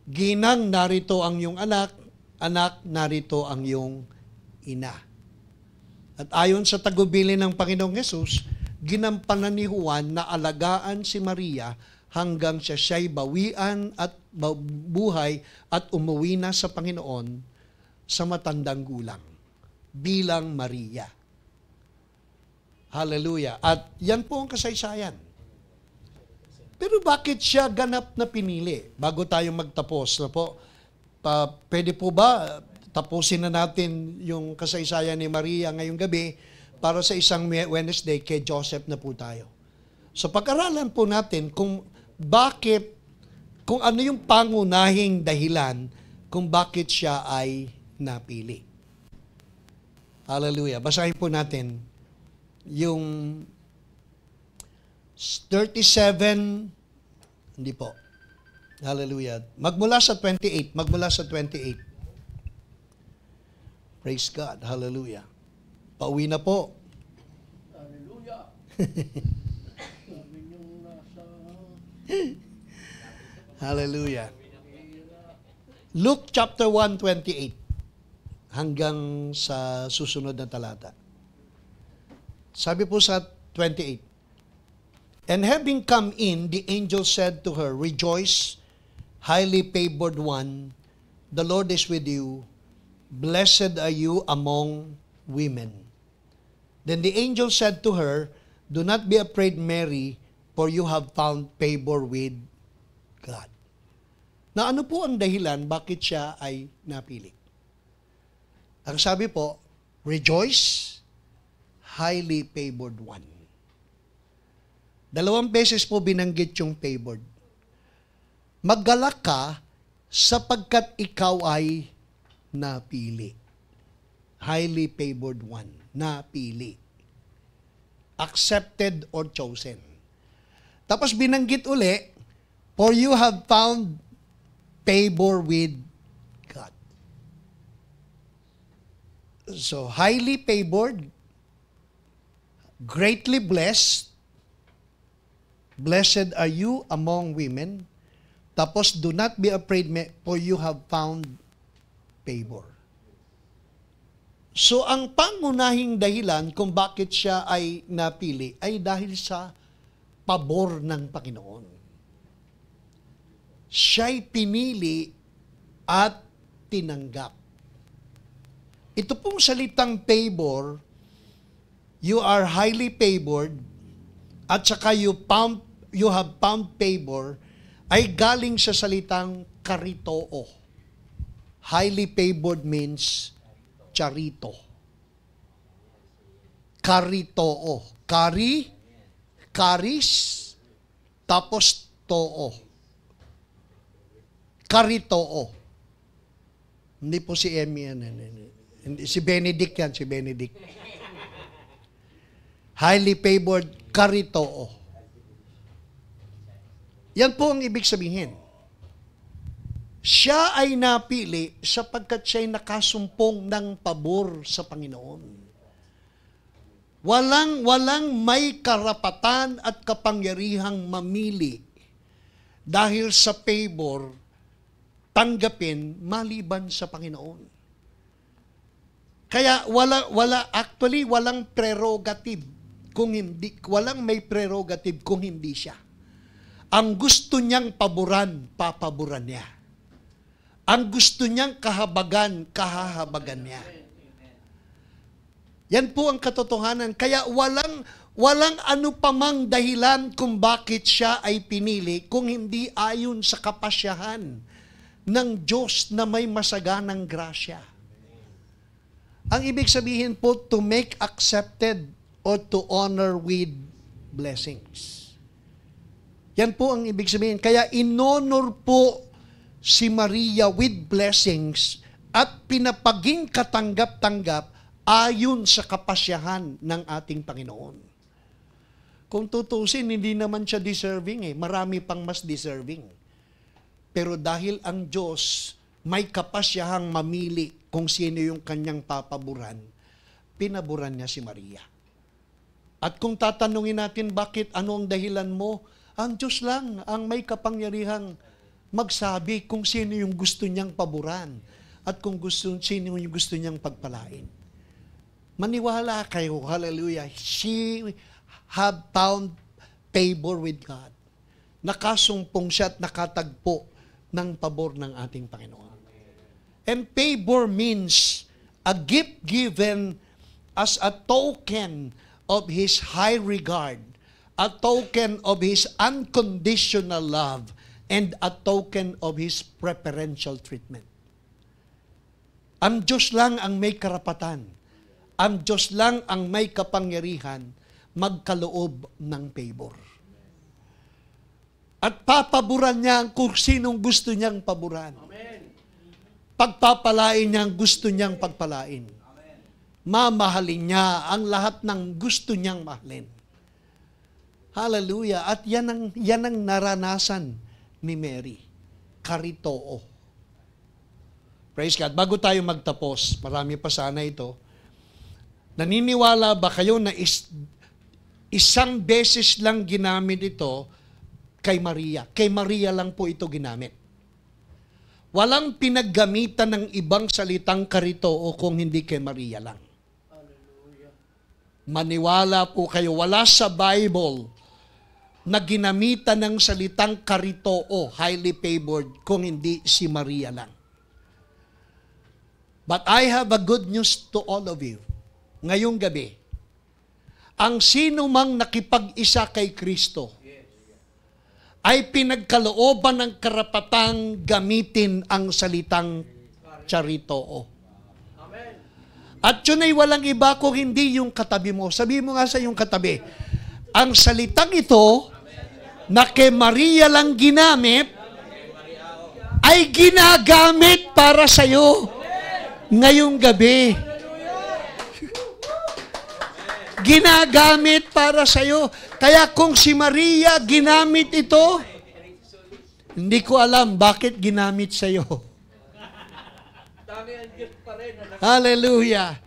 ginang narito ang iyong anak, anak narito ang iyong ina. At ayon sa tagubilin ng Panginoong Yesus, ginampanan ni Juan na alagaan si Maria hanggang siya'y bawian at buhay at umuwi na sa Panginoon sa matandang gulang bilang Maria. Hallelujah. At yan po ang kasaysayan. Pero bakit siya ganap na pinili? Bago tayo magtapos na po, pwede po ba tapusin na natin yung kasaysayan ni Maria ngayong gabi para sa isang Wednesday kay Joseph na po tayo. So pag-aralan po natin kung bakit, kung ano yung pangunahing dahilan kung bakit siya ay napili. Hallelujah. Basahin po natin yung 37, hindi po. Hallelujah. Magmula sa 28. Praise God. Hallelujah. Pauwi na po. Hallelujah. Hallelujah. Luke chapter 1:28 hanggang sa susunod na talata. Sabi po sa 28, And having come in, the angel said to her, Rejoice, highly favored one, the Lord is with you. Blessed are you among women. Then the angel said to her, Do not be afraid, Mary, for you have found favor with God. Na ano po ang dahilan bakit siya ay napili? Ang sabi po, Rejoice, highly favored one. 2 beses po binanggit yung favored. Maggalak ka sapagkat ikaw ay napili. Highly favored one. Napili. Accepted or chosen. Tapos binanggit uli, for you have found favor with God. So, highly favored, greatly blessed, blessed are you among women, tapos do not be afraid for you have found favor. So, ang pangunahing dahilan kung bakit siya ay napili ay dahil sa pabor ng Panginoon. Siya'y pinili at tinanggap. Ito pong salitang favor, you are highly favored, at saka you have found favor, ay galing sa salitang karitoo. Highly favored means charito. Karitoo. Karis, tapos too. Karitoo. Hindi po si Emmy yan. Si Benedict yan, si Benedict. Highly favored, karitoo. Yan po ang ibig sabihin. Siya ay napili sapagkat siya'y nakasumpong ng pabor sa Panginoon. Walang may karapatan at kapangyarihang mamili dahil sa favor, tanggapin maliban sa Panginoon. Kaya walang prerogative walang may prerogative kung hindi siya. Ang gusto niyang paboran, papaboran niya. Ang gusto niyang kahabagan, kahahabagan niya. Yan po ang katotohanan. Kaya walang ano pamang dahilan kung bakit siya ay pinili kung hindi ayon sa kapasyahan ng Diyos na may masaganang grasya. Ang ibig sabihin po, to make accepted or to honor with blessings. Yan po ang ibig sabihin. Kaya inonor po si Maria with blessings at pinapaging katanggap-tanggap ayon sa kapasyahan ng ating Panginoon. Kung tutusin, hindi naman siya deserving eh. Marami pang mas deserving. Pero dahil ang Diyos may kapasyahang mamili kung sino yung kanyang papaboran, pinaboran niya si Maria. At kung tatanungin natin bakit, ano ang dahilan mo, ang Diyos lang ang may kapangyarihang magsabi kung sino yung gusto niyang paboran at kung sino yung gusto niyang pagpalain. Maniwala kayo, hallelujah, she have found favor with God. Nakasumpong siya at nakatagpo ng pabor ng ating Panginoon. And favor means a gift given as a token of His high regard, a token of His unconditional love, and a token of His preferential treatment. Ang Diyos lang ang may karapatan. Ang Diyos lang ang may kapangyarihan magkaloob ng favor. At papaboran niya kung sinong gusto niyang paboran. Pagpapalain niya ang gusto niyang pagpalain. Mamahalin niya ang lahat ng gusto niyang mahalin. Hallelujah. At yan ang naranasan ni Mary. Karitoo. Praise God. Bago tayo magtapos, marami pa sana ito. Naniniwala ba kayo na isang beses lang ginamit ito kay Maria? Kay Maria lang po ito ginamit. Walang pinaggamitan ng ibang salitang karitoo kung hindi kay Maria lang. Maniwala po kayo, wala sa Bible na ginamitan ng salitang karitoo, highly favored, kung hindi si Maria lang. But I have a good news to all of you. Ngayong gabi, ang sino mang nakipag-isa kay Kristo ay pinagkalooban ng karapatang gamitin ang salitang charitoo. At yun ay walang iba kung hindi yung katabi mo. Sabi mo nga sa yung katabi, ang salitang ito na kay Maria lang ginamit ay ginagamit para sa'yo ngayong gabi. Ginagamit para sa'yo. Kaya kung si Maria ginamit ito, hindi ko alam bakit ginamit sa'yo. Hallelujah.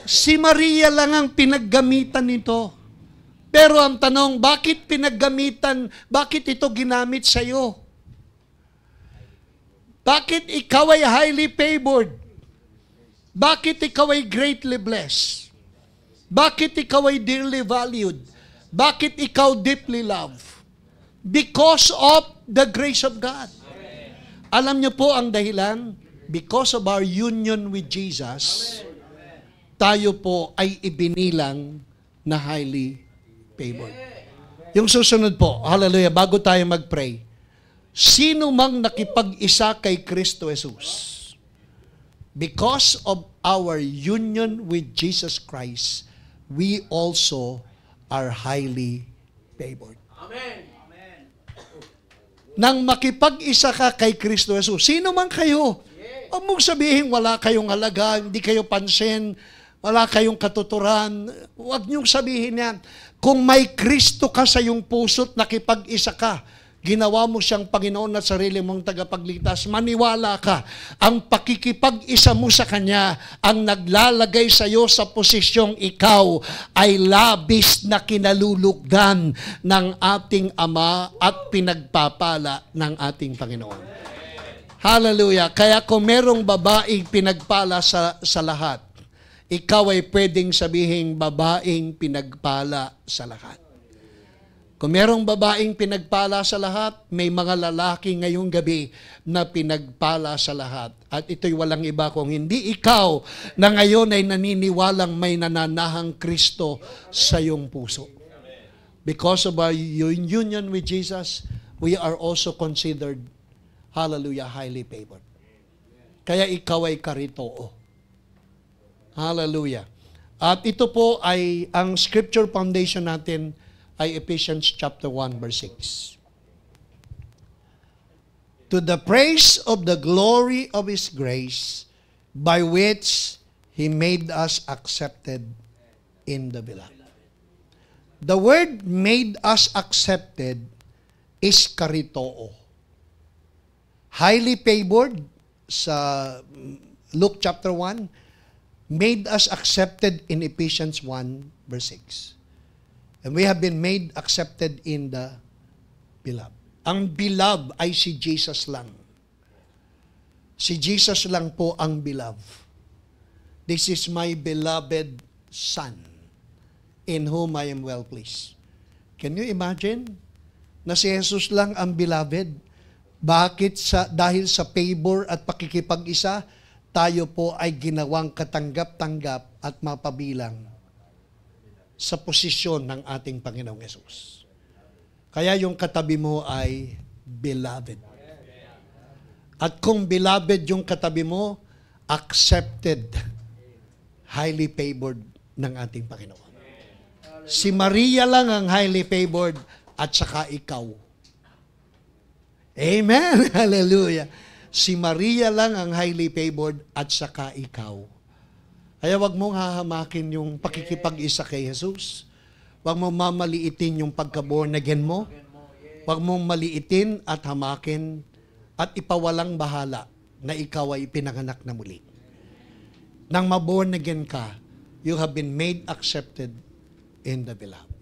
Si Maria lang ang pinaggamitan nito. Pero ang tanong, bakit pinaggamitan, bakit ito ginamit sa'yo? Bakit ikaw ay highly favored? Bakit ikaw ay greatly blessed? Bakit ikaw ay dearly valued? Bakit ikaw deeply loved? Because of the grace of God. Alam niyo po ang dahilan? Because of our union with Jesus, tayo po ay ibinilang na highly favored. Yung susunod po, hallelujah, bago tayo mag-pray, sino mang nakipag-isa kay Kristo Jesus, because of our union with Jesus Christ, we also are highly favored. Amen. Nang makipag-isa ka kay Kristo Jesus, sino man kayo, huwag mong sabihin wala kayong halaga, hindi kayo pansin, wala kayong katuturan. Huwag niyong sabihin yan. Kung may Kristo ka sa iyong puso't nakipag-isa ka, ginawa mo siyang Panginoon at sarili mong tagapagligtas, maniwala ka, ang pakikipag-isa mo sa Kanya, ang naglalagay sa iyo sa posisyong ikaw ay labis na kinalulugdan ng ating Ama at pinagpapala ng ating Panginoon. Hallelujah. Kaya kung merong babaeng pinagpala sa lahat, ikaw ay pwedeng sabihing babaeng pinagpala sa lahat. Kung merong babaeng pinagpala sa lahat, may mga lalaki ngayong gabi na pinagpala sa lahat. At ito'y walang iba kung hindi ikaw na ngayon ay naniniwalang may nananahang Kristo sa iyong puso. Because of our union with Jesus, we are also considered, hallelujah, highly favored. Kaya ikaw ay karitoo. Hallelujah. At ito po ay, ang scripture foundation natin ay Ephesians chapter 1 verse 6. To the praise of the glory of His grace, by which He made us accepted in the beloved. The word made us accepted is karitoo. Highly favored sa Luke chapter 1, made us accepted in Ephesians 1 verse 6. And we have been made accepted in the beloved. Ang beloved ay si Jesus lang. Si Jesus lang po ang beloved. This is my beloved Son, in whom I am well pleased. Can you imagine na si Jesus lang ang beloved? Bakit? Dahil sa favor at pakikipag-isa, tayo po ay ginawang katanggap-tanggap at mapabilang sa posisyon ng ating Panginoong Yesus. Kaya yung katabi mo ay beloved. At kung beloved yung katabi mo, accepted, highly favored ng ating Panginoon. Si Maria lang ang highly favored at saka ikaw. Amen! Hallelujah! Si Maria lang ang highly favored at saka ikaw. Kaya wag mong hahamakin yung pakikipag-isa kay Jesus. Wag mong mamaliitin yung pagka-born again mo. Wag mong maliitin at hamakin at ipawalang bahala na ikaw ay pinanganak na muli. Nang ma-born again ka, you have been made accepted in the beloved.